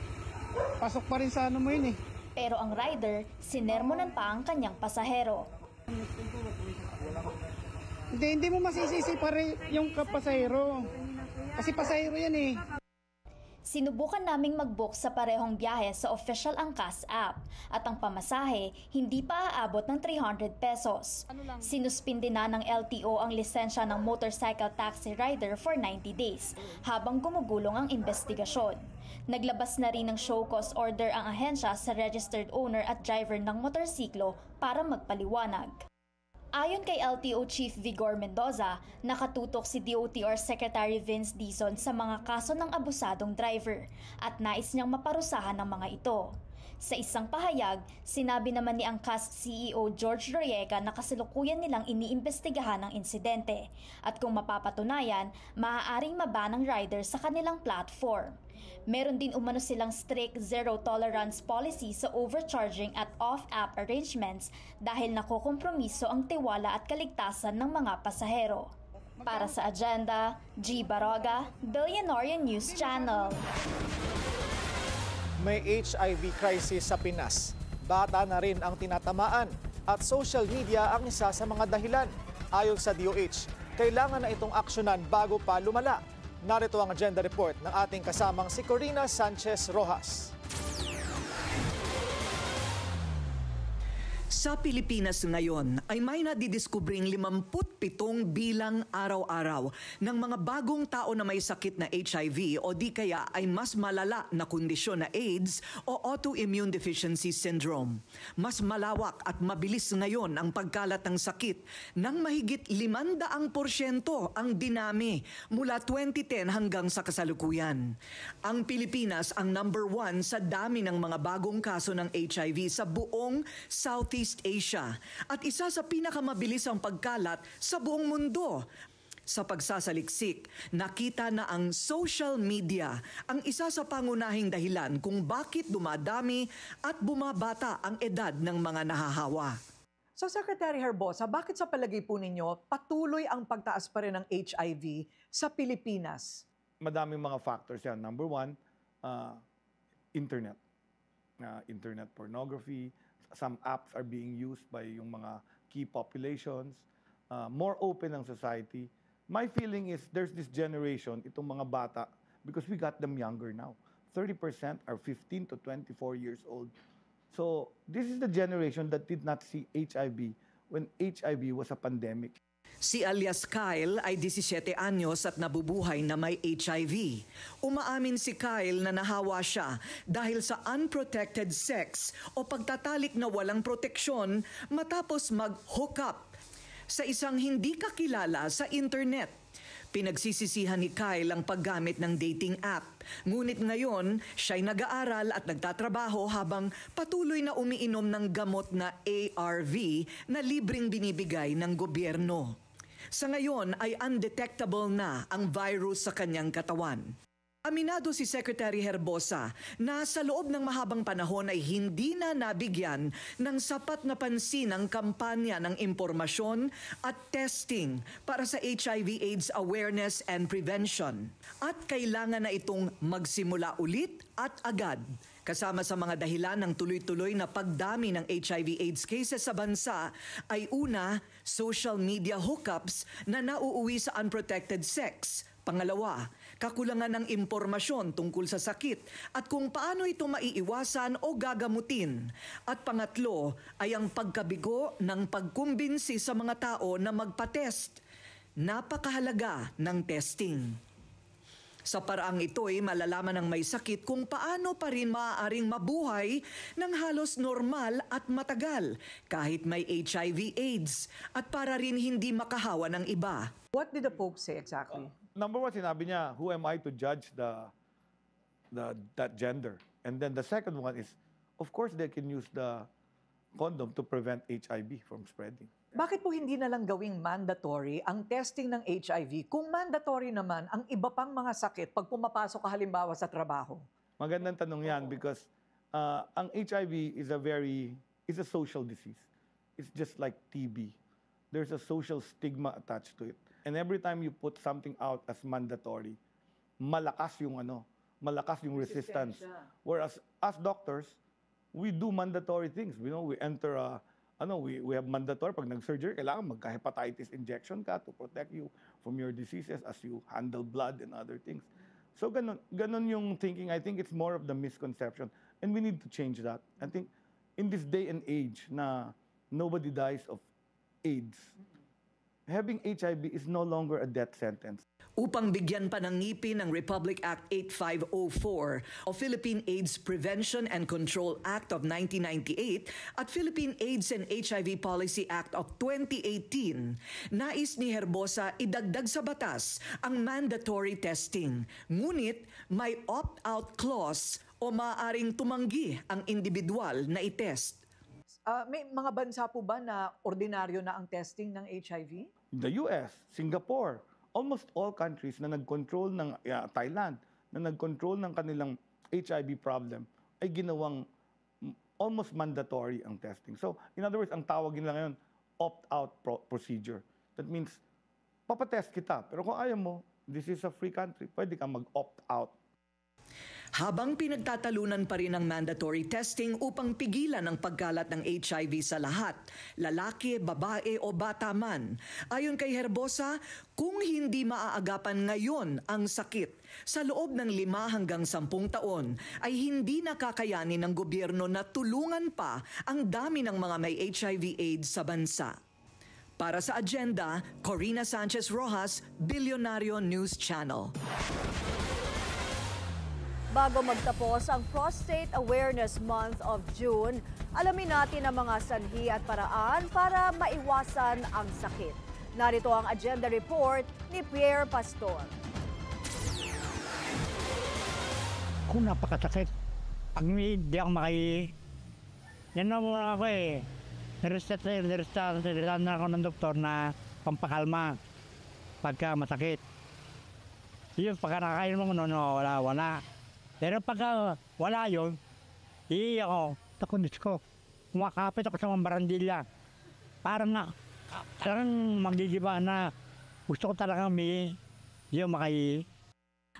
pasok pa rin sa ano mo yun eh. Pero ang rider, sinermonan pa ang kanyang pasahero. Hindi mo masisisi pa rin yung pasahero. Kasi pasahero yan eh. Sinubukan naming mag-book sa parehong biyahe sa official Angkas app at ang pamasahe hindi pa aabot ng 300 pesos. Sinuspindi na ng LTO ang lisensya ng motorcycle taxi rider for 90 days habang gumugulong ang investigasyon. Naglabas na rin ng show cause order ang ahensya sa registered owner at driver ng motorsiklo para magpaliwanag. Ayon kay LTO Chief Vigor Mendoza, nakatutok si DOTR Secretary Vince Dizon sa mga kaso ng abusadong driver at nais niyang maparusahan ng mga ito. Sa isang pahayag, sinabi naman ni Angkas CEO George Royeca na kasalukuyan nilang iniimbestigahan ang insidente at kung mapapatunayan, maaaring maban ng rider sa kanilang platform. Meron din umano silang strict zero tolerance policy sa overcharging at off-app arrangements dahil nakokompromiso ang tiwala at kaligtasan ng mga pasahero. Para sa Agenda, G. Baroga, Billionaire News Channel. May HIV crisis sa Pinas. Bata na rin ang tinatamaan at social media ang isa sa mga dahilan. Ayon sa DOH, kailangan na itong aksyonan bago pa lumala. Narito ang agenda report ng ating kasamang si Corina Sanchez Rojas. Sa Pilipinas ngayon ay may nadidiskubring 57 bilang araw-araw ng mga bagong tao na may sakit na HIV o di kaya ay mas malala na kondisyon na AIDS o autoimmune deficiency syndrome. Mas malawak at mabilis ngayon ang pagkalat ng sakit ng mahigit 500% ang dinami mula 2010 hanggang sa kasalukuyan. Ang Pilipinas ang number 1 sa dami ng mga bagong kaso ng HIV sa buong Southeast Asia at isa sa pinakamabilis ang pagkalat sa buong mundo. Sa pagsasaliksik, nakita na ang social media ang isa sa pangunahing dahilan kung bakit dumadami at bumabata ang edad ng mga nahahawa. So Secretary Herbosa, bakit sa palagay po ninyo patuloy ang pagtaas pa rin ng HIV sa Pilipinas? Madaming mga factors yan. Number 1, internet. Internet pornography. Some apps are being used by yung mga key populations. More open ang society. My feeling is there's this generation, itong mga bata, because we got them younger now. 30% are 15 to 24 years old. So this is the generation that did not see HIV when HIV was a pandemic. Si alias Kyle ay 17 anyos at nabubuhay na may HIV. Umaamin si Kyle na nahawa siya dahil sa unprotected sex o pagtatalik na walang proteksyon matapos mag-hook up sa isang hindi kakilala sa internet. Pinagsisisihan ni Kyle ang paggamit ng dating app. Ngunit ngayon, siya'y nag-aaral at nagtatrabaho habang patuloy na umiinom ng gamot na ARV na libreng binibigay ng gobyerno. Sa ngayon ay undetectable na ang virus sa kanyang katawan. Aminado si Secretary Herbosa na sa loob ng mahabang panahon ay hindi na nabigyan ng sapat na pansin ang kampanya ng impormasyon at testing para sa HIV/AIDS awareness and prevention. At kailangan na itong magsimula ulit at agad. Kasama sa mga dahilan ng tuloy-tuloy na pagdami ng HIV/AIDS cases sa bansa ay una, social media hookups na nauuwi sa unprotected sex. Pangalawa, kakulangan ng impormasyon tungkol sa sakit at kung paano ito maiiwasan o gagamutin. At pangatlo ay ang pagkabigo ng pagkumbinsi sa mga tao na magpa-test. Napakahalaga ng testing. Sa paraang ito ay malalaman ng may sakit kung paano pa rin maaaring mabuhay ng halos normal at matagal kahit may HIV/AIDS at para rin hindi makahawa ng iba. What did the Pope say exactly? Number 1, sinabi niya, who am I to judge that gender? And then the second one is, of course, they can use the condom to prevent HIV from spreading. Bakit po hindi na lang gawing mandatory ang testing ng HIV kung mandatory naman ang iba pang mga sakit pag pumapasok ka halimbawa sa trabaho? Magandang tanong yan because ang HIV is a social disease. It's just like TB. There's a social stigma attached to it. And every time you put something out as mandatory, malakas yung resistance. Whereas as doctors, we do mandatory things. We enter we have mandatory pag nag-surgery, kailangan magka-hepatitis injection ka to protect you from your diseases as you handle blood and other things. So ganun yung thinking. I think it's more of the misconception and we need to change that. I think in this day and age na nobody dies of AIDS, having HIV is no longer a death sentence. Upang bigyan pa ng ngipin ng Republic Act 8504 o Philippine AIDS Prevention and Control Act of 1998 at Philippine AIDS and HIV Policy Act of 2018, nais ni Herbosa idagdag sa batas ang mandatory testing. Ngunit may opt-out clause o maaaring tumanggi ang individual na itest. May mga bansa po ba na ordinaryo na ang testing ng HIV? The US, Singapore, almost all countries na nag-control ng Thailand, na nag-control ng kanilang HIV problem, ay ginawang almost mandatory ang testing. So, in other words, ang tawagin lang ngayon, opt-out procedure. That means, papatest kita. Pero kung ayaw mo, this is a free country, pwede kang mag-opt-out. Habang pinagtatalunan pa rin ang mandatory testing upang pigilan ang pagkalat ng HIV sa lahat, lalaki, babae o bata man. Ayon kay Herbosa, kung hindi maaagapan ngayon ang sakit, sa loob ng 5 hanggang 10 taon ay hindi nakakayanin ng gobyerno na tulungan pa ang dami ng mga may HIV/AIDS sa bansa. Para sa Agenda, Corina Sanchez Rojas, Bilyonaryo News Channel. Bago magtapos ang Prostate Awareness Month of June, alamin natin ang mga sanhi at paraan para maiwasan ang sakit. Narito ang agenda report ni Pierre Pastor. Kung napakasakit, pag hindi ako yan na muna ako eh. Niresta na ako ng doktor na pampakalma pagka masakit. Yun, pagka nakakain mo, wala. Pero pagka wala yun, iiyak ako, takunis ko. Kumakapit ako sa mga barandilya. Parang talagang magigiba na gusto ko talagang makai.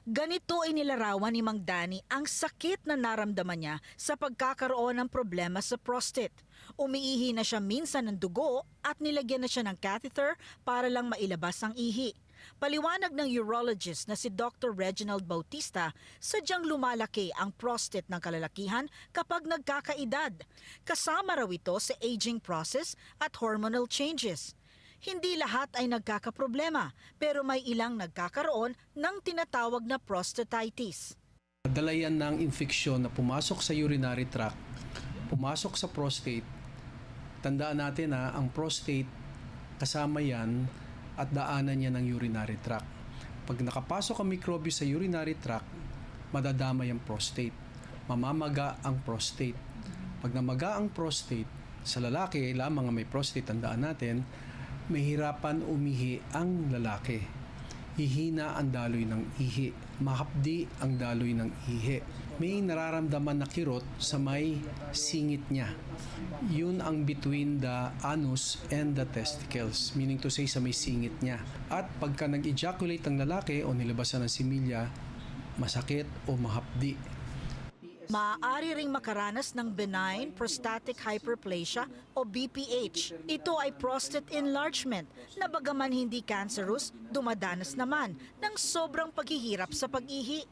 Ganito inilarawan ni Mang Danny ang sakit na naramdaman niya sa pagkakaroon ng problema sa prostate. Umiihi na siya minsan ng dugo at nilagyan na siya ng catheter para lang mailabas ang ihi. Paliwanag ng urologist na si Dr. Reginald Bautista, sadyang lumalaki ang prostate ng kalalakihan kapag nagkakaedad. Kasama raw ito sa aging process at hormonal changes. Hindi lahat ay nagkakaproblema, pero may ilang nagkakaroon ng tinatawag na prostatitis. Dala yan ng infeksyon na pumasok sa urinary tract, pumasok sa prostate. Tandaan natin na ang prostate kasama yan at daanan niya ng urinary tract. Pag nakapasok ang mikrobyo sa urinary tract, madadamay ang prostate. Mamamaga ang prostate. Pag namaga ang prostate, sa lalaki lamang may prostate, tandaan natin, mahirapan umihi ang lalaki. Hihina ang daloy ng ihi. Mahapdi ang daloy ng ihi. May nararamdaman na kirot sa may singit niya. Yun ang between the anus and the testicles, meaning to say sa may singit niya. At pagka nag-ejaculate ang lalaki o nilabasan ng similya, masakit o mahapdi. Maaari ring makaranas ng benign prostatic hyperplasia o BPH. Ito ay prostate enlargement na bagaman hindi cancerous, dumadanas naman ng sobrang paghihirap sa pag-ihi.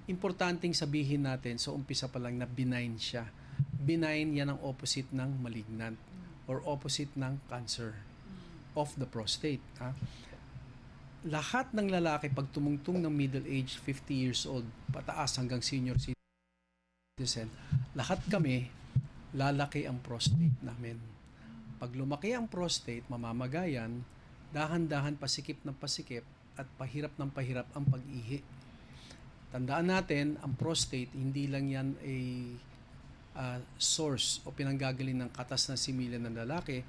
Importanteng sabihin natin sa umpisa pa lang na benign siya. Benign yan ang opposite ng malignant or opposite ng cancer of the prostate. Lahat ng lalaki pag tumungtong ng middle age, 50 years old, pataas hanggang senior citizen, lahat kami lalaki ang prostate namin. Pag lumaki ang prostate, mamamagayan, dahan-dahan pasikip ng pasikip at pahirap ng pahirap ang pag-ihi. Tandaan natin, ang prostate, hindi lang yan ay source o pinanggagaling ng katas na similya ng lalaki,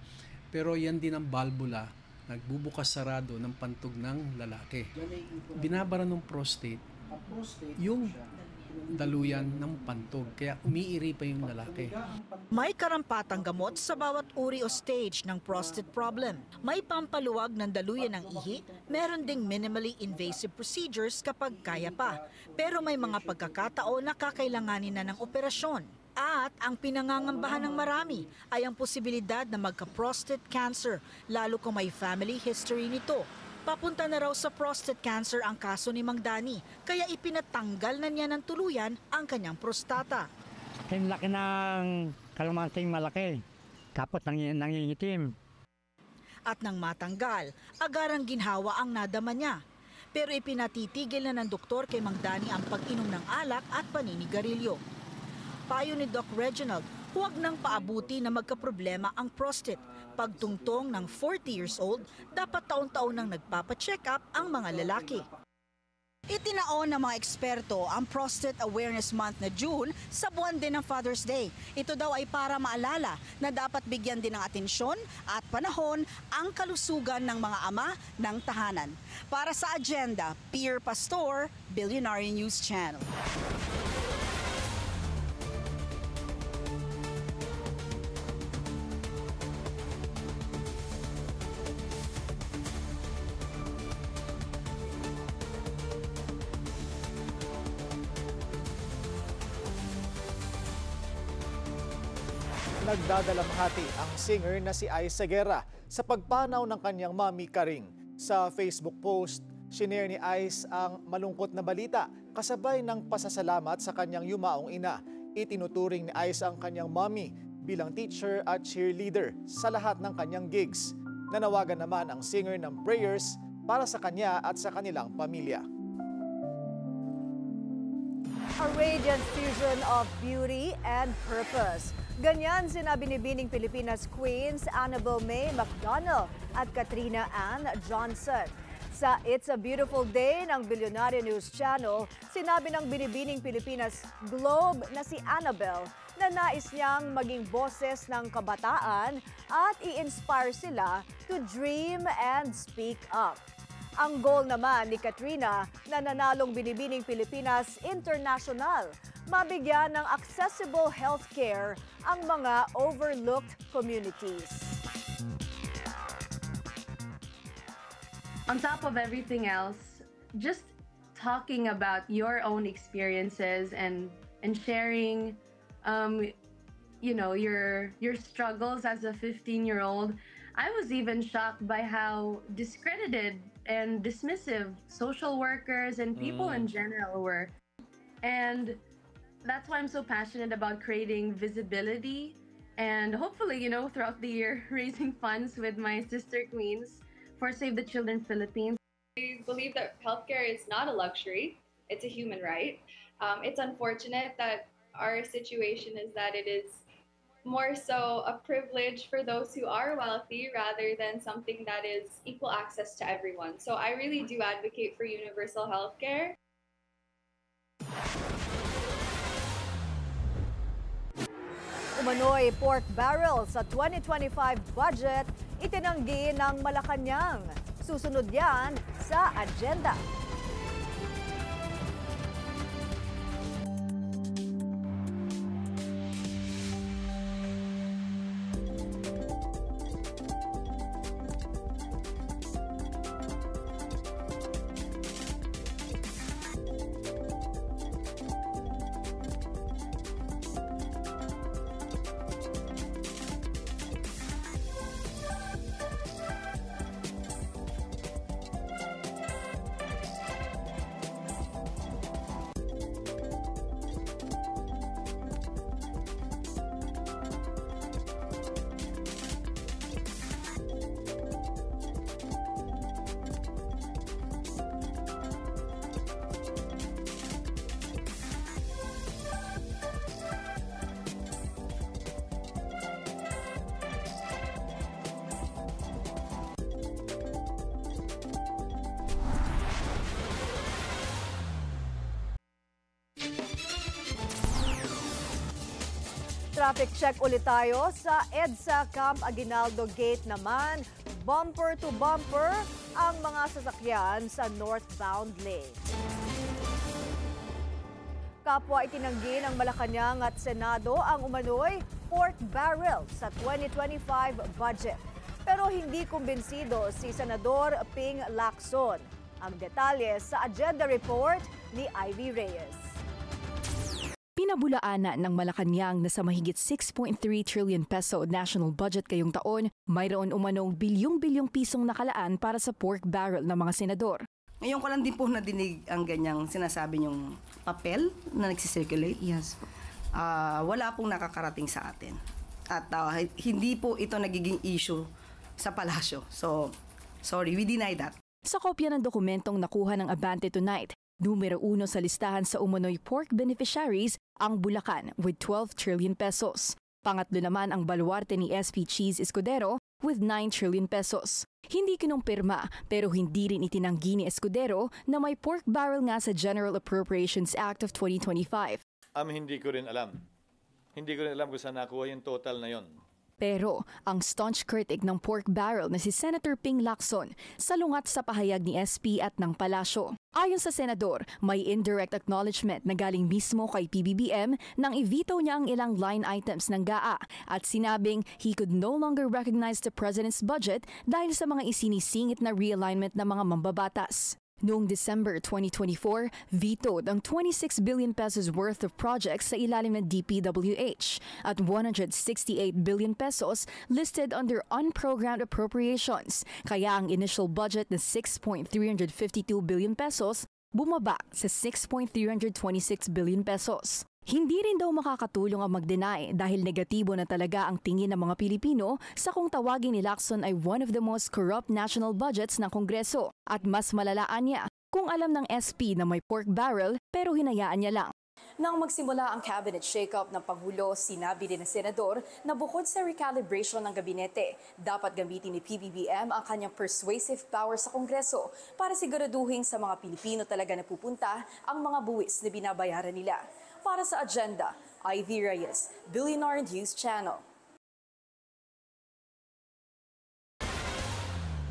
pero yan din ang valvula, nagbubukas sarado ng pantog ng lalaki. Binabara ng prostate yung daluyan ng pantog, kaya umiiri pa yung lalaki. May karampatang gamot sa bawat uri o stage ng prostate problem. May pampaluwag ng daluyan ng ihi, meron ding minimally invasive procedures kapag kaya pa. Pero may mga pagkakataon na kakailanganin na ng operasyon. At ang pinangangambahan ng marami ay ang posibilidad na magka-prostate cancer, lalo kung may family history nito. Papunta na raw sa prostate cancer ang kaso ni Mang Danny, kaya ipinatanggal na niya ng tuluyan ang kanyang prostata. Ang laki ng kalamanting malaki, tapos nangingitim. At nang matanggal, agarang ginhawa ang nadama niya. Pero ipinatitigil na ng doktor kay Mang Danny ang pag-inom ng alak at paninigarilyo. Payo ni Doc Reginald, huwag nang paabuti na magkaproblema ang prostate. Pagtungtong ng 40 years old, dapat taon-taon nang nagpapacheck up ang mga lalaki. Itinaon ng mga eksperto ang Prostate Awareness Month na June sa buwan din ng Father's Day. Ito daw ay para maalala na dapat bigyan din ng atensyon at panahon ang kalusugan ng mga ama ng tahanan. Para sa Agenda, Pierre Pastor, Bilyonaryo News Channel. Nagdadalamhati ang singer na si Ice Seguera sa pagpanaw ng kanyang mami Karing. Sa Facebook post, shinare ni Ice ang malungkot na balita kasabay ng pasasalamat sa kanyang yumaong ina. Itinuturing ni Ice ang kanyang mami bilang teacher at cheerleader sa lahat ng kanyang gigs. Nanawagan naman ang singer ng prayers para sa kanya at sa kanilang pamilya. A radiant fusion of beauty and purpose. Ganyan sinabi ni Bining Pilipinas Queens Annabel May McDonald at Katrina Ann Johnson. Sa It's a Beautiful Day ng Billionaire News Channel, sinabi ng Binibining Pilipinas Globe na si Annabel na nais niyang maging boses ng kabataan at i-inspire sila to dream and speak up. Ang goal naman ni Katrina na nanalong Binibining Pilipinas International, mabigyan ng accessible healthcare ang mga overlooked communities. On top of everything else, just talking about your own experiences and sharing, your struggles as a 15-year-old. I was even shocked by how discredited and dismissive social workers and people in general were. And that's why I'm so passionate about creating visibility and hopefully, throughout the year, raising funds with my sister queens for Save the Children Philippines. I believe that healthcare is not a luxury, it's a human right. It's unfortunate that our situation is that it is more so a privilege for those who are wealthy rather than something that is equal access to everyone. So I really do advocate for universal healthcare. Umano'y pork barrel sa 2025 budget, itinanggi ng Malacanang. Susunod yan sa agenda. Traffic check ulit tayo sa EDSA Camp Aguinaldo Gate naman. Bumper to bumper ang mga sasakyan sa northbound lane. Kapwa itinanggi ng Malacanang at Senado ang umano'y pork barrel sa 2025 budget. Pero hindi kumbinsido si Senador Ping Lacson. Ang detalye sa agenda report ni Ivy Reyes. Pinabulaanan ng Malacanang na sa mahigit 6.3 trillion peso national budget ngayong taon, mayroon umanong bilyong-bilyong pisong nakalaan para sa pork barrel ng mga senador. Ngayon ko lang din po nadinig ang ganyang sinasabi niyong papel na nagsisirculate. Yes. Wala pong nakakarating sa atin. At hindi po ito nagiging issue sa palasyo. So, sorry, we deny that. Sa kopya ng dokumentong nakuha ng Abante Tonight, numero 1 sa listahan sa umano'y pork beneficiaries ang Bulacan with 12 trillion pesos. Pangatlo naman ang baluarte ni SP Cheese Escudero with 9 trillion pesos. Hindi kinumpirma pero hindi rin itinanggi ni Escudero na may pork barrel nga sa General Appropriations Act of 2025. Hindi ko rin alam. Hindi ko rin alam kung saan nakuha yung total na yon. Pero ang staunch critic ng pork barrel na si Senator Ping Lacson salungat sa pahayag ni SP at ng palasyo. Ayon sa senador, may indirect acknowledgement na galing mismo kay PBBM nang i-veto niya ang ilang line items ng GAA at sinabing he could no longer recognize the president's budget dahil sa mga isinisingit na realignment ng mga mambabatas. Noong December 2024, vetoed ang 26 billion pesos worth of projects sa ilalim ng DPWH at 168 billion pesos listed under unprogrammed appropriations. Kaya ang initial budget na 6.352 billion pesos bumaba sa 6.326 billion pesos. Hindi rin daw makakatulong ang mag-deny dahil negatibo na talaga ang tingin ng mga Pilipino sa kung tawagin ni Lacson ay one of the most corrupt national budgets ng Kongreso at mas malalaan niya kung alam ng SP na may pork barrel pero hinayaan niya lang. Nang magsimula ang cabinet shake-up ng Pangulo, sinabi din ng Senador na bukod sa recalibration ng gabinete, dapat gamitin ni PBBM ang kanyang persuasive power sa Kongreso para siguraduhin sa mga Pilipino talaga napupunta ang mga buwis na binabayaran nila. Para sa Agenda, Ivy Reyes, Billionaire News Channel.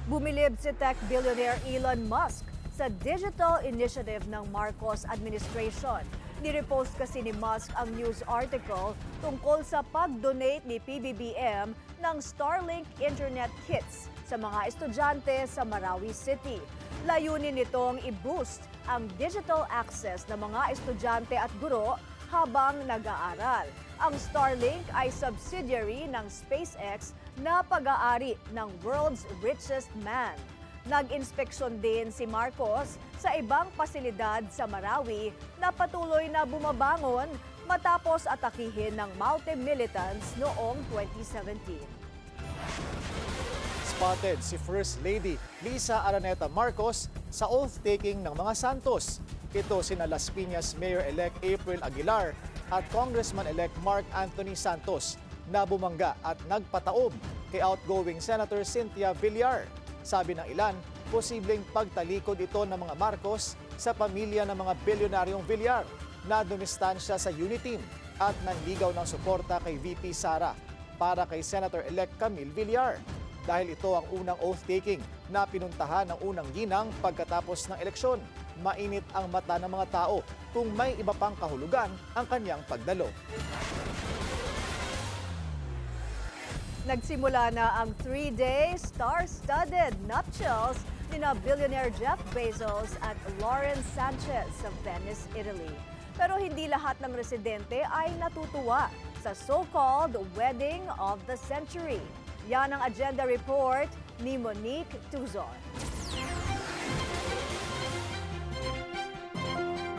Bumilib si tech billionaire Elon Musk sa digital initiative ng Marcos administration. Nirepost kasi ni Musk ang news article tungkol sa pag-donate ni PBBM ng Starlink Internet Kits sa mga estudyante sa Marawi City. Layunin nitong i-boost ang digital access ng mga estudyante at guro habang nag-aaral. Ang Starlink ay subsidiary ng SpaceX na pag-aari ng world's richest man. Nag-inspeksyon din si Marcos sa ibang pasilidad sa Marawi na patuloy na bumabangon matapos atakihin ng Maute militants noong 2017. Spotted si First Lady Lisa Araneta Marcos sa oath-taking ng mga Santos. Ito sina Las Piñas Mayor-elect April Aguilar at Congressman-elect Mark Anthony Santos na bumangga at nagpataob kay outgoing Senator Cynthia Villar. Sabi ng ilan, posibleng pagtalikod ito ng mga Marcos sa pamilya ng mga bilyonaryong Villar na dumistansya sa Uniteam at nanligaw ng suporta kay VP Sara para kay Senator-elect Camille Villar. Dahil ito ang unang oath-taking na pinuntahan ng unang ginang pagkatapos ng eleksyon. Mainit ang mata ng mga tao kung may iba pang kahulugan ang kanyang pagdalo. Nagsimula na ang 3-day star-studded nuptials nina billionaire Jeff Bezos at Lauren Sanchez sa Venice, Italy. Pero hindi lahat ng residente ay natutuwa sa so-called wedding of the century. Yan ang agenda report ni Monique Tuzon.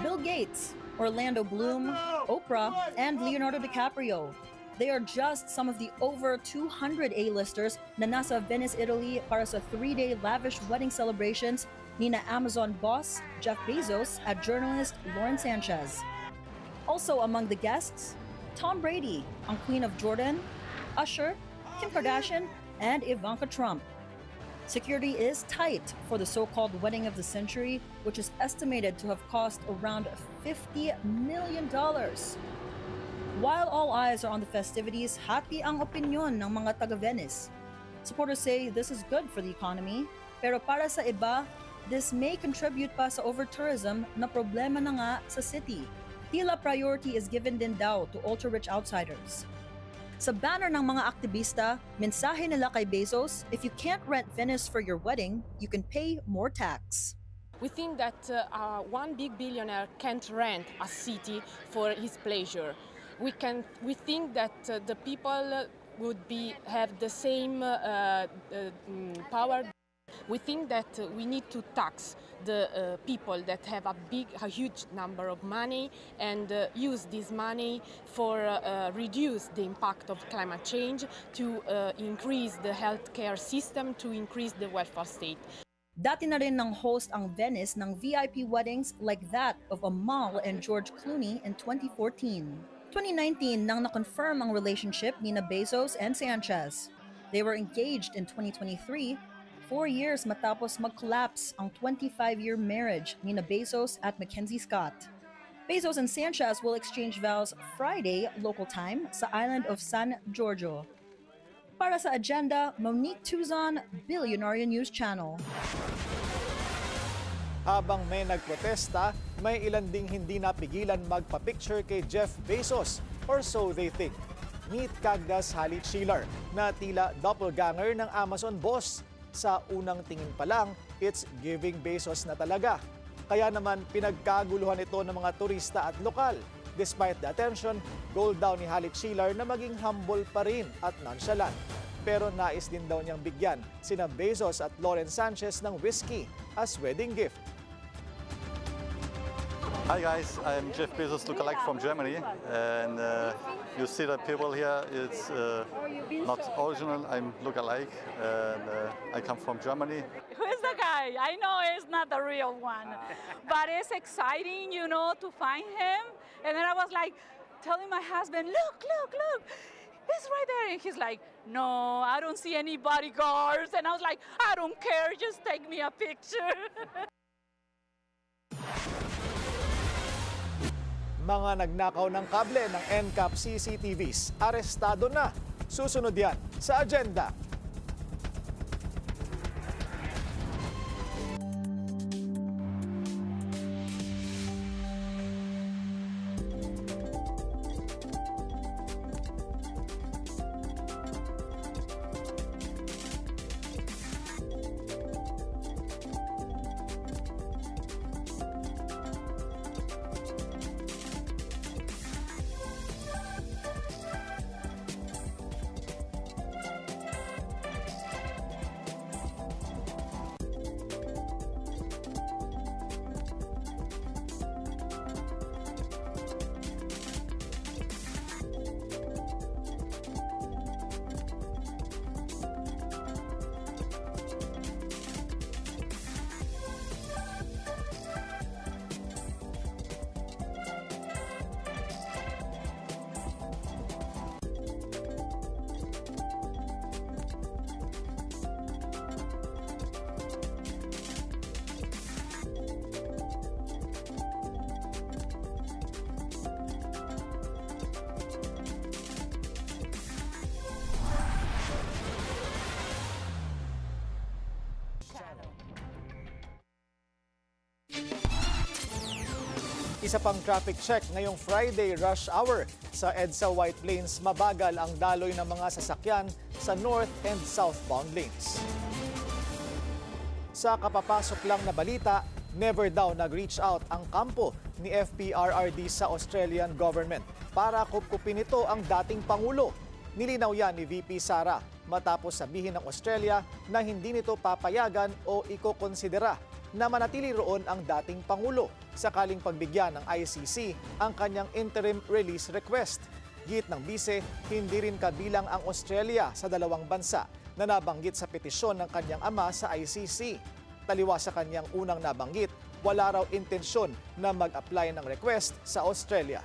Bill Gates, Orlando Bloom, Oprah, and Leonardo DiCaprio. They are just some of the over 200 A-listers na nasa Venice, Italy para sa 3-day lavish wedding celebrations ni na Amazon boss Jeff Bezos at journalist Lauren Sanchez. Also among the guests, Tom Brady, ang Queen of Jordan, Usher, Kim Kardashian, and Ivanka Trump. Security is tight for the so-called wedding of the century, which is estimated to have cost around $50 million. While all eyes are on the festivities, hati ang opinyon ng mga taga-Venice. Supporters say this is good for the economy, pero para sa iba, this may contribute pa sa over-tourism na problema na nga sa city. Tila priority is given din daw to ultra-rich outsiders. Sa banner ng mga aktivista, mensahe nila kay Bezos, if you can't rent Venice for your wedding, you can pay more tax. We think that one big billionaire can't rent a city for his pleasure. We think that the people would have the same power. We think that we need to tax the people that have a huge number of money and use this money for reduce the impact of climate change, to increase the healthcare system, to increase the welfare state. Dati na rin ng host ang Venice ng VIP weddings like that of Amal and George Clooney in 2014. 2019 nang na-confirm ang relationship ni na Bezos and Sanchez. They were engaged in 2023, 4 years matapos mag-collapse ang 25-year marriage ni na Bezos at Mackenzie Scott. Bezos and Sanchez will exchange vows Friday, local time, sa island of San Giorgio. Para sa Agenda, Monique Tuzon, Billionaire News Channel. Habang may nagprotesta, may ilan ding hindi napigilan magpa-picture kay Jeff Bezos, or so they think. Meet Cagdas Halit Schiller na tila doppelganger ng Amazon boss. Sa unang tingin pa lang, it's giving pesos na talaga. Kaya naman pinagkaguluhan ito ng mga turista at lokal. Despite the attention, goal daw ni Halik Sheelar na maging humble pa rin at nonchalant. Pero nais din daw niyang bigyan sina Bezos at Lawrence Sanchez ng whiskey as wedding gift. Hi guys, I'm Jeff Bezos lookalike from Germany, and you see that people here, it's not original, I'm lookalike, and I come from Germany. Who is the guy? I know it's not the real one, but it's exciting, you know, to find him. And then I was like telling my husband, look, he's right there. And he's like, no, I don't see any bodyguards. And I was like, I don't care, just take me a picture. Mga nagnakaw ng kable ng NCAP CCTVs, arestado na. Susunod yan sa agenda. Isa pang traffic check ngayong Friday rush hour. Sa EDSA White Plains, mabagal ang daloy ng mga sasakyan sa north and southbound lanes. Sa kapapasok lang na balita, never daw nag-reach out ang kampo ni FPRRD sa Australian government para kupkupin ito ang dating Pangulo. Nilinaw yan ni VP Sara matapos sabihin ng Australia na hindi nito papayagan o ikokonsidera na manatili roon ang dating Pangulo sakaling pagbigyan ng ICC ang kanyang interim release request. Git ng bise, hindi rin kabilang ang Australia sa dalawang bansa na nabanggit sa petisyon ng kanyang ama sa ICC. Taliwa sa kanyang unang nabanggit, wala raw intensyon na mag-apply ng request sa Australia.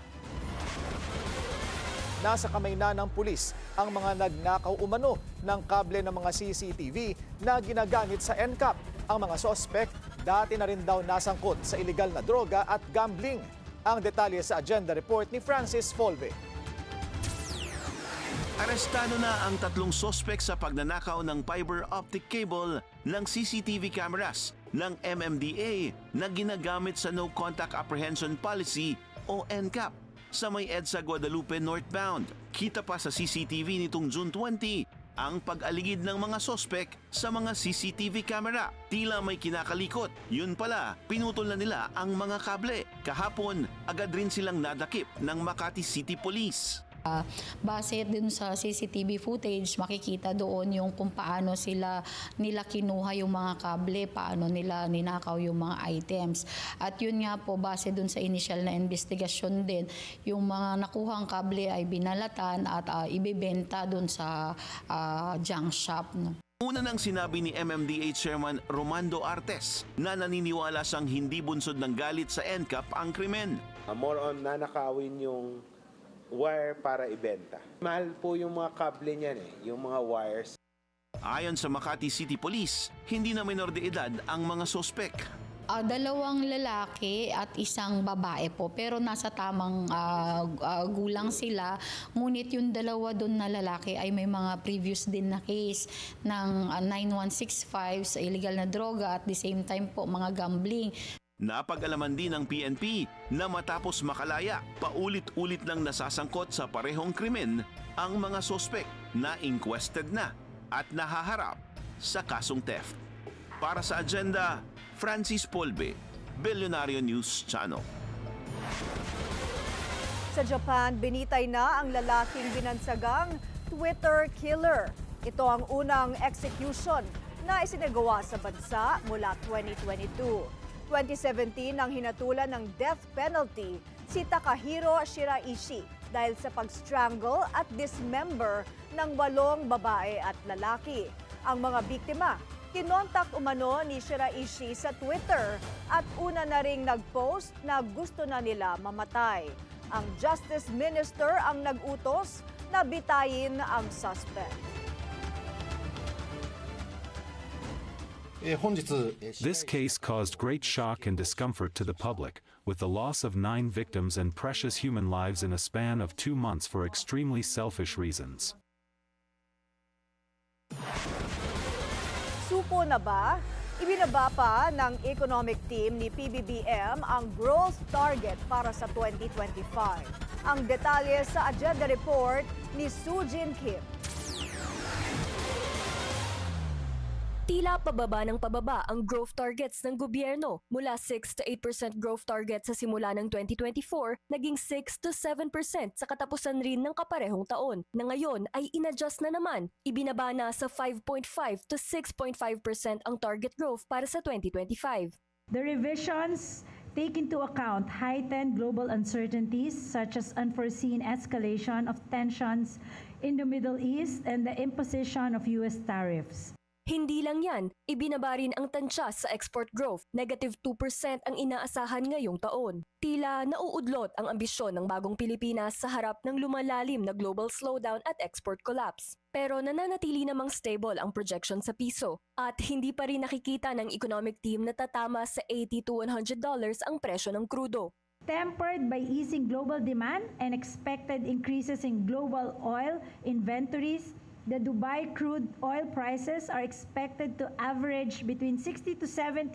Nasa kamay na ng pulis ang mga nagnakaw umano ng kable ng mga CCTV na ginagamit sa NCAP. Ang mga sospek dati na rin daw nasangkot sa iligal na droga at gambling. Ang detalye sa agenda report ni Francis Folve. Arestado na ang 3 sospek sa pagnanakaw ng fiber optic cable ng CCTV cameras ng MMDA na ginagamit sa No Contact Apprehension Policy o NCAP sa may EDSA Guadalupe northbound. Kita pa sa CCTV nitong June 20 ang pag-aligid ng mga sospek sa mga CCTV camera. Tila may kinakalikot. Yun pala, pinutol na nila ang mga kable. Kahapon, agad rin silang nadakip ng Makati City Police. Base din sa CCTV footage, makikita doon yung kung paano nila kinuha yung mga kable, paano nila ninakaw yung mga items. At yun nga po, base dun sa initial na investigasyon din, yung mga nakuhang kable ay binalatan at ibibenta dun sa junk shop. No? Una nang sinabi ni MMDA Chairman Romando Artes na naniniwala siyang hindi bunsod ng galit sa NCAP ang krimen. More on nanakawin yung wire para ibenta. Mahal po yung mga kable niyan yung mga wires. Ayon sa Makati City Police, hindi na menor de edad ang mga sospek. 2 lalaki at 1 babae po, pero nasa tamang gulang sila. Ngunit yung 2 doon na lalaki ay may mga previous din na case ng 9165 sa illegal na droga at the same time po mga gambling. Napag-alaman din ng PNP na matapos makalaya, paulit-ulit nang nasasangkot sa parehong krimen ang mga sospek na inquested na at nahaharap sa kasong theft. Para sa agenda, Francis Polbe, Billionario News Channel. Sa Japan, binitay na ang lalaking binansagang Twitter killer. Ito ang unang execution na isinagawa sa bansa mula 2022. 2017 nang hinatulan ng death penalty si Takahiro Shiraishi dahil sa pag-strangle at dismember ng 8 babae at lalaki. Ang mga biktima, kinontak umano ni Shiraishi sa Twitter at una na ring nag-post na gusto na nila mamatay. Ang Justice Minister ang nag-utos na bitayin ang suspect. This case caused great shock and discomfort to the public, with the loss of 9 victims and precious human lives in a span of 2 months for extremely selfish reasons. Suko na ba? Ibinaba pa ng economic team ni PBBM ang growth target para sa 2025. Ang detalye sa agenda report ni Sujin Kim. Tila pababa ng pababa ang growth targets ng gobyerno. Mula 6 to 8% growth target sa simula ng 2024, naging 6 to 7% sa katapusan rin ng kaparehong taon, na ngayon ay inadjust na naman. Ibinaba na sa 5.5 to 6.5% ang target growth para sa 2025. The revisions take into account heightened global uncertainties such as unforeseen escalation of tensions in the Middle East and the imposition of U.S. tariffs. Hindi lang yan, ibinaba rin ang tansya sa export growth. Negative 2% ang inaasahan ngayong taon. Tila nauudlot ang ambisyon ng bagong Pilipinas sa harap ng lumalalim na global slowdown at export collapse. Pero nananatili namang stable ang projection sa piso. At hindi pa rin nakikita ng economic team na tatama sa $80 to $100 ang presyo ng krudo. Tempered by easing global demand and expected increases in global oil inventories, the Dubai crude oil prices are expected to average between $60 to $70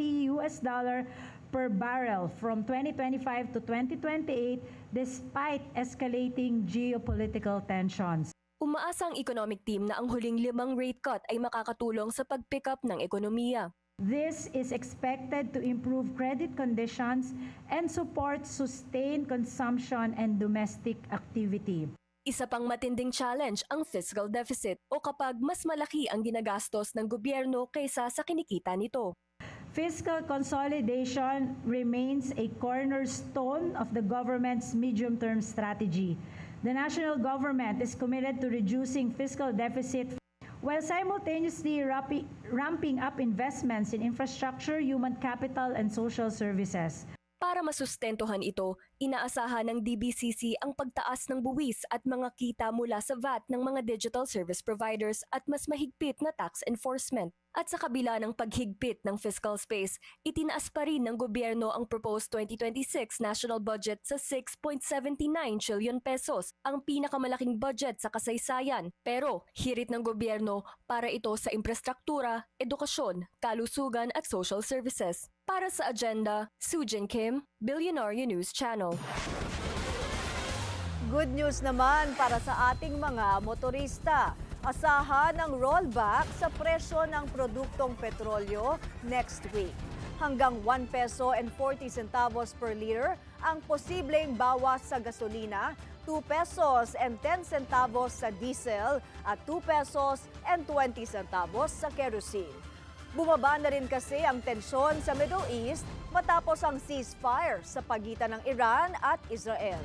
per barrel from 2025 to 2028 despite escalating geopolitical tensions. Umaasa ang economic team na ang huling 5 rate cut ay makakatulong sa pag-pick up ng ekonomiya. This is expected to improve credit conditions and support sustained consumption and domestic activity. Isa pang matinding challenge ang fiscal deficit o kapag mas malaki ang ginagastos ng gobyerno kaysa sa kinikita nito. Fiscal consolidation remains a cornerstone of the government's medium-term strategy. The national government is committed to reducing fiscal deficit while simultaneously ramping up investments in infrastructure, human capital, and social services. Para masustentuhan ito, inaasahan ng DBCC ang pagtaas ng buwis at mga kita mula sa VAT ng mga digital service providers at mas mahigpit na tax enforcement. At sa kabila ng paghigpit ng fiscal space, itinaas pa rin ng gobyerno ang proposed 2026 national budget sa 6.79 trillion pesos, ang pinakamalaking budget sa kasaysayan. Pero hirit ng gobyerno para ito sa infrastruktura, edukasyon, kalusugan at social services. Para sa agenda, Sujin Kim, Billionario News Channel. Good news naman para sa ating mga motorista. Asahan ang rollback sa presyo ng produktong petrolyo next week. Hanggang 1 peso and 40 centavos per liter ang posibleng bawas sa gasolina, 2 pesos and 10 centavos sa diesel at 2 pesos and 20 centavos sa kerosene. Bumaba na rin kasi ang tensyon sa Middle East matapos ang ceasefire sa pagitan ng Iran at Israel.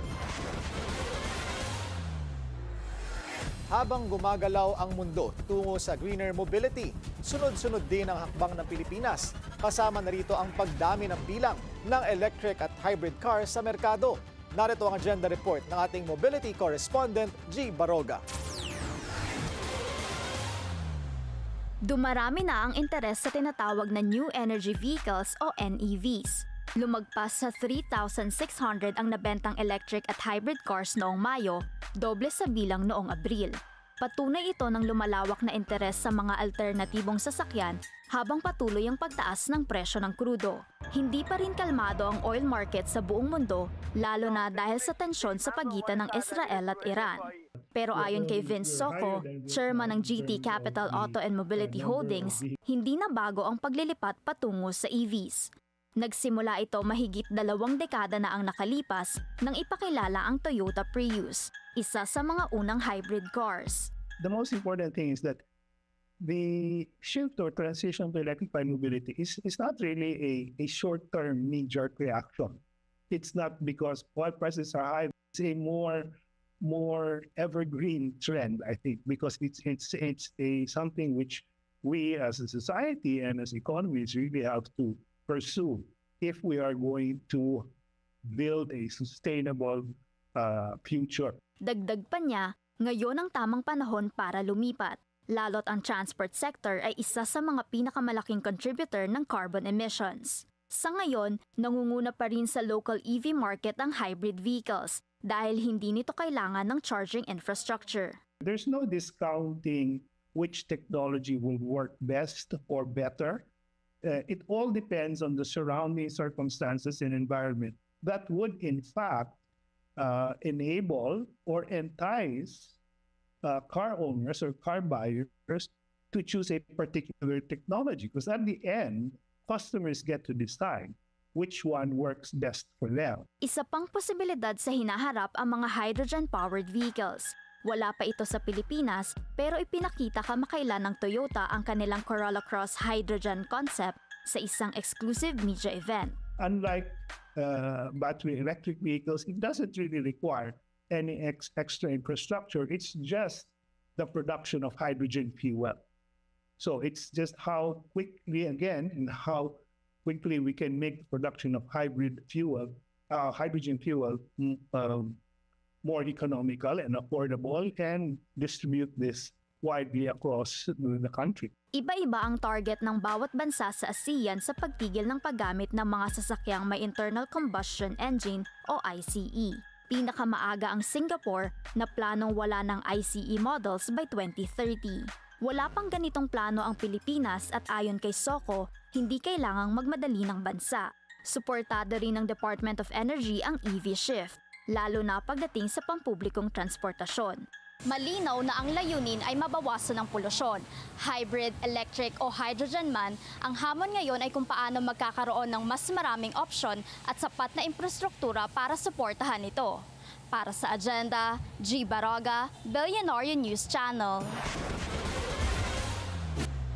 Habang gumagalaw ang mundo tungo sa greener mobility, sunod-sunod din ang hakbang ng Pilipinas. Kasama na rito ang pagdami ng bilang ng electric at hybrid cars sa merkado. Narito ang agenda report ng ating mobility correspondent, G. Baroga. Dumarami na ang interes sa tinatawag na New Energy Vehicles o NEVs. Lumagpas sa 3,600 ang nabentang electric at hybrid cars noong Mayo, doble sa bilang noong Abril. Patunay ito ng lumalawak na interes sa mga alternatibong sasakyan habang patuloy ang pagtaas ng presyo ng krudo. Hindi pa rin kalmado ang oil market sa buong mundo, lalo na dahil sa tensyon sa pagitan ng Israel at Iran. Pero ayon kay Vince Soko, chairman ng GT Capital Auto and Mobility Holdings, hindi na bago ang paglilipat patungo sa EVs. Nagsimula ito mahigit 2 dekada na ang nakalipas nang ipakilala ang Toyota Prius, isa sa mga unang hybrid cars. The most important thing is that the shift or transition to electrified mobility is not really a short-term knee-jerk reaction. It's not because oil prices are high. It's a more evergreen trend, I think, because it's something which we as a society and as economies really have to pursue if we are going to build a sustainable future. Dagdag pa niya, ngayon ang tamang panahon para lumipat, lalo't ang transport sector ay isa sa mga pinakamalaking contributor ng carbon emissions. Sa ngayon, nangunguna pa rin sa local EV market ang hybrid vehicles dahil hindi nito kailangan ng charging infrastructure. There's no discounting which technology will work best or better. It all depends on the surrounding circumstances and environment that would in fact enable or entice car owners or car buyers to choose a particular technology, because at the end, customers get to decide which one works best for them. Isa pang posibilidad sa hinaharap ang mga hydrogen-powered vehicles. Wala pa ito sa Pilipinas, pero ipinakita kamakailan ng Toyota ang kanilang Corolla Cross Hydrogen concept sa isang exclusive media event. Unlike battery electric vehicles, it doesn't really require any extra infrastructure. It's just the production of hydrogen fuel. So it's just how quickly, again, and how quickly we can make the production of hydrogen fuel more economical and affordable and distribute this widely across the country. Iba-iba ang target ng bawat bansa sa ASEAN sa pagtigil ng paggamit ng mga sasakyang may internal combustion engine o ICE. Pinakamaaga ang Singapore na planong wala ng ICE models by 2030. Wala pang ganitong plano ang Pilipinas at ayon kay Soko, hindi kailangang magmadali ng bansa. Suportado rin ng Department of Energy ang EV shift, lalo na pagdating sa pampublikong transportasyon. Malinaw na ang layunin ay mabawasan ang polusyon. Hybrid, electric o hydrogen man, ang hamon ngayon ay kung paano magkakaroon ng mas maraming opsyon at sapat na infrastruktura para suportahan ito. Para sa Agenda, G. Baroga, Billionaire News Channel.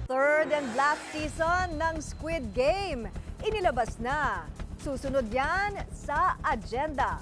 Third and last season ng Squid Game, inilabas na. Susunod yan sa Agenda.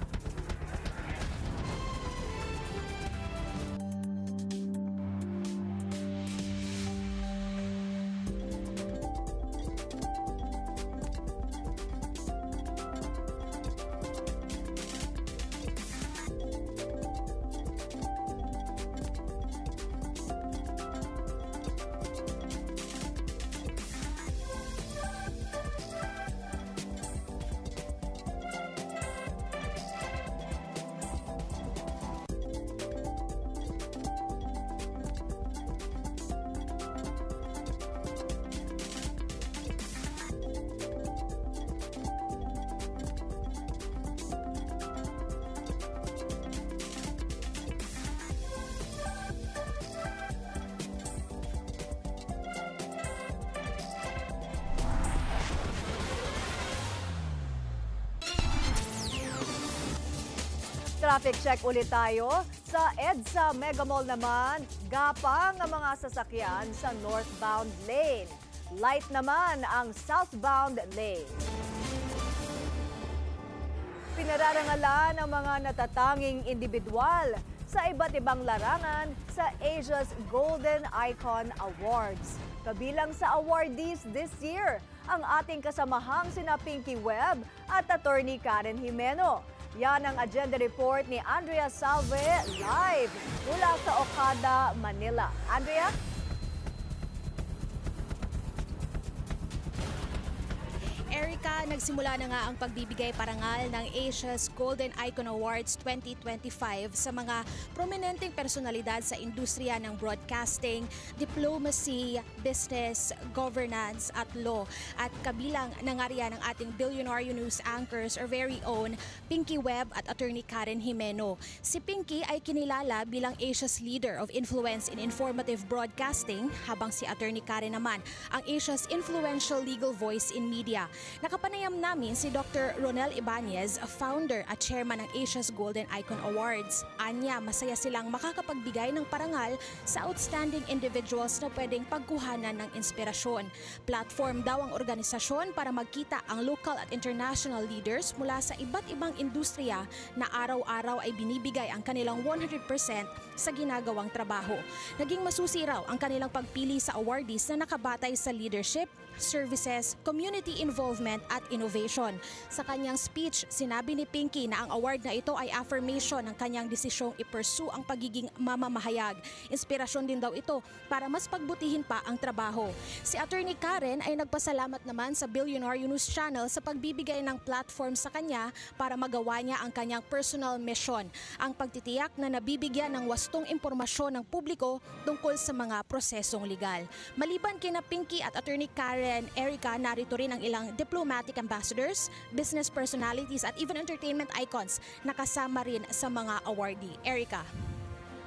Traffic check ulit tayo. Sa EDSA Mega Mall naman, gapang ang mga sasakyan sa northbound lane. Light naman ang southbound lane. Pinararangalan ang mga natatanging individual sa iba't ibang larangan sa Asia's Golden Icon Awards. Kabilang sa awardees this year, ang ating kasamahang sina Pinky Webb at Attorney Karen Jimeno. Yan ang agenda report ni Andrea Salve live mula sa Okada, Manila. Andrea? Erica, nagsimula na nga ang pagbibigay parangal ng Asia's Golden Icon Awards 2025 sa mga prominenteng personalidad sa industriya ng broadcasting, diplomacy, business, governance at law. At kabilang na nga riyan ang ating Billionaire News anchors or very own Pinky Webb at Attorney Karen Jimeno. Si Pinky ay kinilala bilang Asia's leader of influence in informative broadcasting, habang si Attorney Karen naman ang Asia's influential legal voice in media. Nakapanayam namin si Dr. Ronel Ibanez, founder at chairman ng Asia's Golden Icon Awards. Anya, masaya silang makakapagbigay ng parangal sa outstanding individuals na pwedeng pagkuhanan ng inspirasyon. Platform daw ang organisasyon para magkita ang local at international leaders mula sa iba't ibang industriya na araw-araw ay binibigay ang kanilang 100% sa ginagawang trabaho. Naging masusi raw ang kanilang pagpili sa awardees na nakabatay sa leadership, services, community involvement at innovation. Sa kanyang speech, sinabi ni Pinky na ang award na ito ay affirmation ng kanyang desisyong i-pursue ang pagiging mamamahayag. Inspirasyon din daw ito para mas pagbutihin pa ang trabaho. Si Attorney Karen ay nagpasalamat naman sa Billionaire News Channel sa pagbibigay ng platform sa kanya para magawa niya ang kanyang personal mission, ang pagtitiyak na nabibigyan ng wastong impormasyon ng publiko tungkol sa mga prosesong legal. Maliban kina Pinky at Attorney Karen, Erica, narito rin ang ilang diplomatic ambassadors, business personalities at even entertainment icons na kasama rin sa mga awardee. Erica.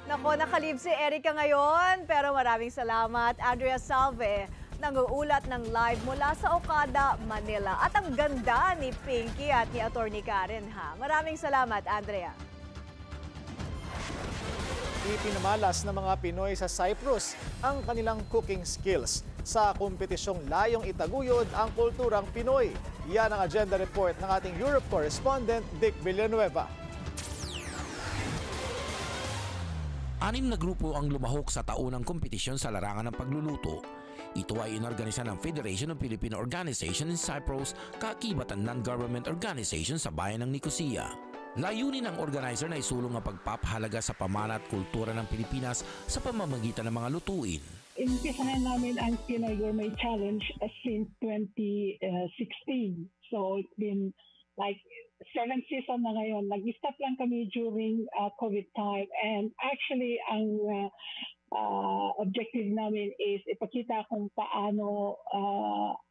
Nako, nakalib si Erica ngayon, pero maraming salamat. Andrea Salve, nag-uulat ng live mula sa Okada, Manila. At ang ganda ni Pinky at ni Attorney Karen, ha? Maraming salamat, Andrea. Ipinamalas ng mga Pinoy sa Cyprus ang kanilang cooking skills sa kompetisyong layong itaguyod ang kulturang Pinoy. Yan ang agenda report ng ating Europe correspondent Dick Villanueva. 6 na grupo ang lumahok sa taunang kompetisyon sa larangan ng pagluluto. Ito ay inorganisa ng Federation of Filipino Organization in Cyprus, kaakibat ng non-government organization sa bayan ng Nicosia. Layunin ng organizer na isulong ang pagpapahalaga sa pamana at kultura ng Pilipinas sa pamamagitan ng mga lutuin. Inumpisahan namin ang Pinoy Gourmet Challenge since 2016. So it's been like 7th season na ngayon. Nag-stop lang kami during COVID time. And actually, ang objective namin is ipakita kung paano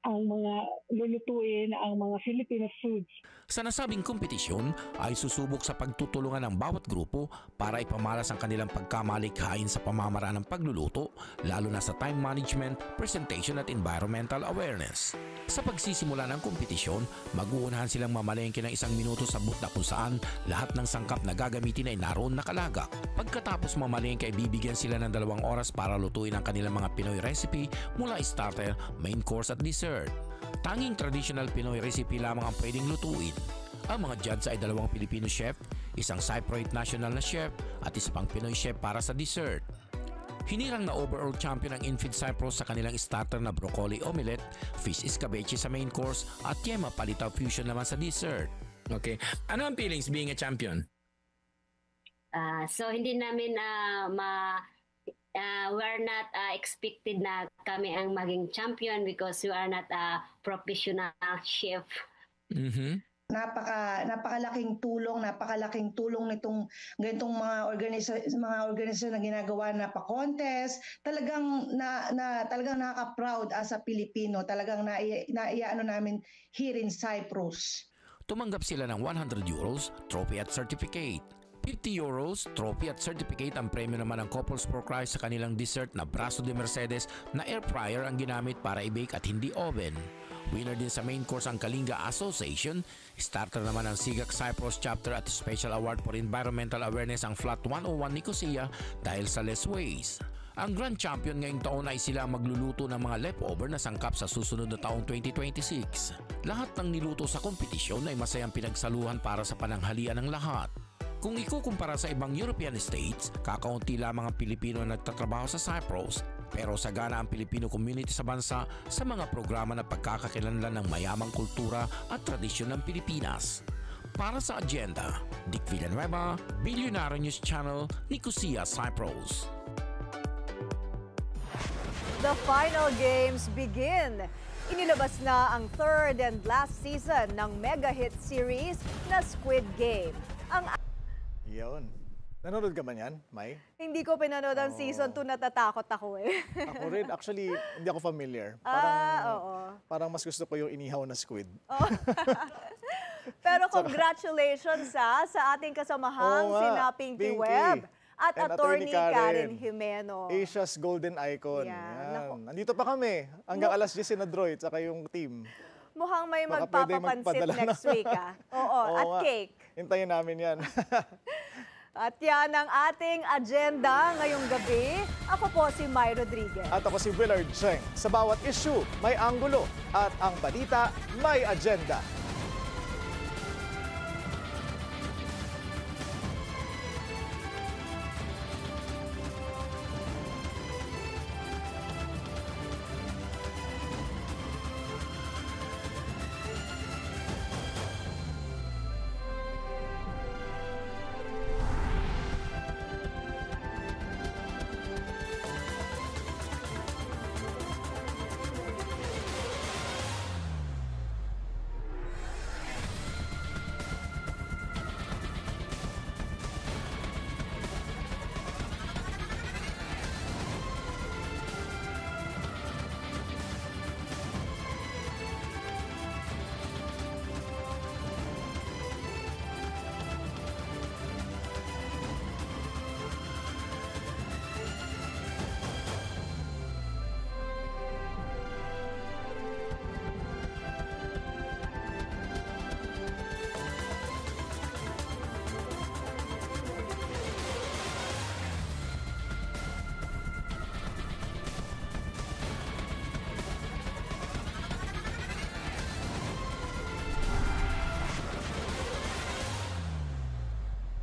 ang mga lulutuin, ang mga Filipino foods. Sa nasabing kompetisyon ay susubok sa pagtutulungan ng bawat grupo para ipamalas ang kanilang pagkamalikhain sa pamamaraan ng pagluluto, lalo na sa time management, presentation at environmental awareness. Sa pagsisimula ng kompetisyon, mag-uunahan silang mamalengke ng 1 minuto sa booth na kung saan lahat ng sangkap na gagamitin ay naroon nakalagak. Pagkatapos mamalengke ay bibigyan sila ng 2 oras para lutuin ang kanilang mga Pinoy recipe mula starter, main course at dessert. Tanging traditional Pinoy recipe lamang ang pwedeng lutuin. Ang mga judge ay 2 Filipino chef, isang Cypriot national na chef at isang pang Pinoy chef para sa dessert. Hinirang na overall champion ang Infid Cyprus sa kanilang starter na broccoli omelette, fish escabeche sa main course at yema palitaw fusion naman sa dessert. Okay. Ano ang feelings being a champion? So hindi namin we're not expected na kami ang maging champion because we are not a professional chef. Mm-hmm. Napakalaking tulong nitong ganitong mga organisasyon na ginagawa na pa-contest. Talagang nakaka-proud as a Pilipino. Talagang naiyaano namin here in Cyprus. Tumanggap sila ng €100, trophy at certificate. €50, trophy at certificate ang premyo naman ng Couples for Christ sa kanilang dessert na Braso de Mercedes na air fryer ang ginamit para i-bake at hindi oven. Winner din sa main course ang Kalinga Association, starter naman ang Sigak Cyprus chapter at special award for environmental awareness ang Flat 101 Nicosia dahil sa less waste. Ang grand champion ngayong taon ay sila magluluto ng mga leftover na sangkap sa susunod na taong 2026. Lahat ng niluto sa kompetisyon ay masayang pinagsaluhan para sa pananghalian ng lahat. Kung ikukumpara sa ibang European states, kakaunti lamang ang Pilipino na nagtatrabaho sa Cyprus, pero sagana ang Filipino community sa bansa sa mga programa na pagkakakilanlan ng mayamang kultura at tradisyon ng Pilipinas. Para sa agenda, Dick Villanueva, Billionaire News Channel, Nicosia, Cyprus. The final games begin. Inilabas na ang third and last season ng mega hit series na Squid Game. Yun. Nanonood ka ba yan, Mai? Hindi ko pinanood ang season 2, natatakot ako eh. Ako rin. Actually, hindi ako familiar. Parang mas gusto ko yung inihaw na squid. Pero congratulations sa ating kasamahang sina Pinky Webb at Attorney Karen Jimeno. Asia's Golden Icon. Yan. Nandito pa kami. Hanggang alas 10 na Droid, saka yung team. Mukhang may magpapapansit next week at cake. Hintayin namin yan. At yan ang ating agenda ngayong gabi. Ako po si Mai Rodriguez. At ako si Willard Cheng. Sa bawat issue, may anggulo. At ang balita, may agenda.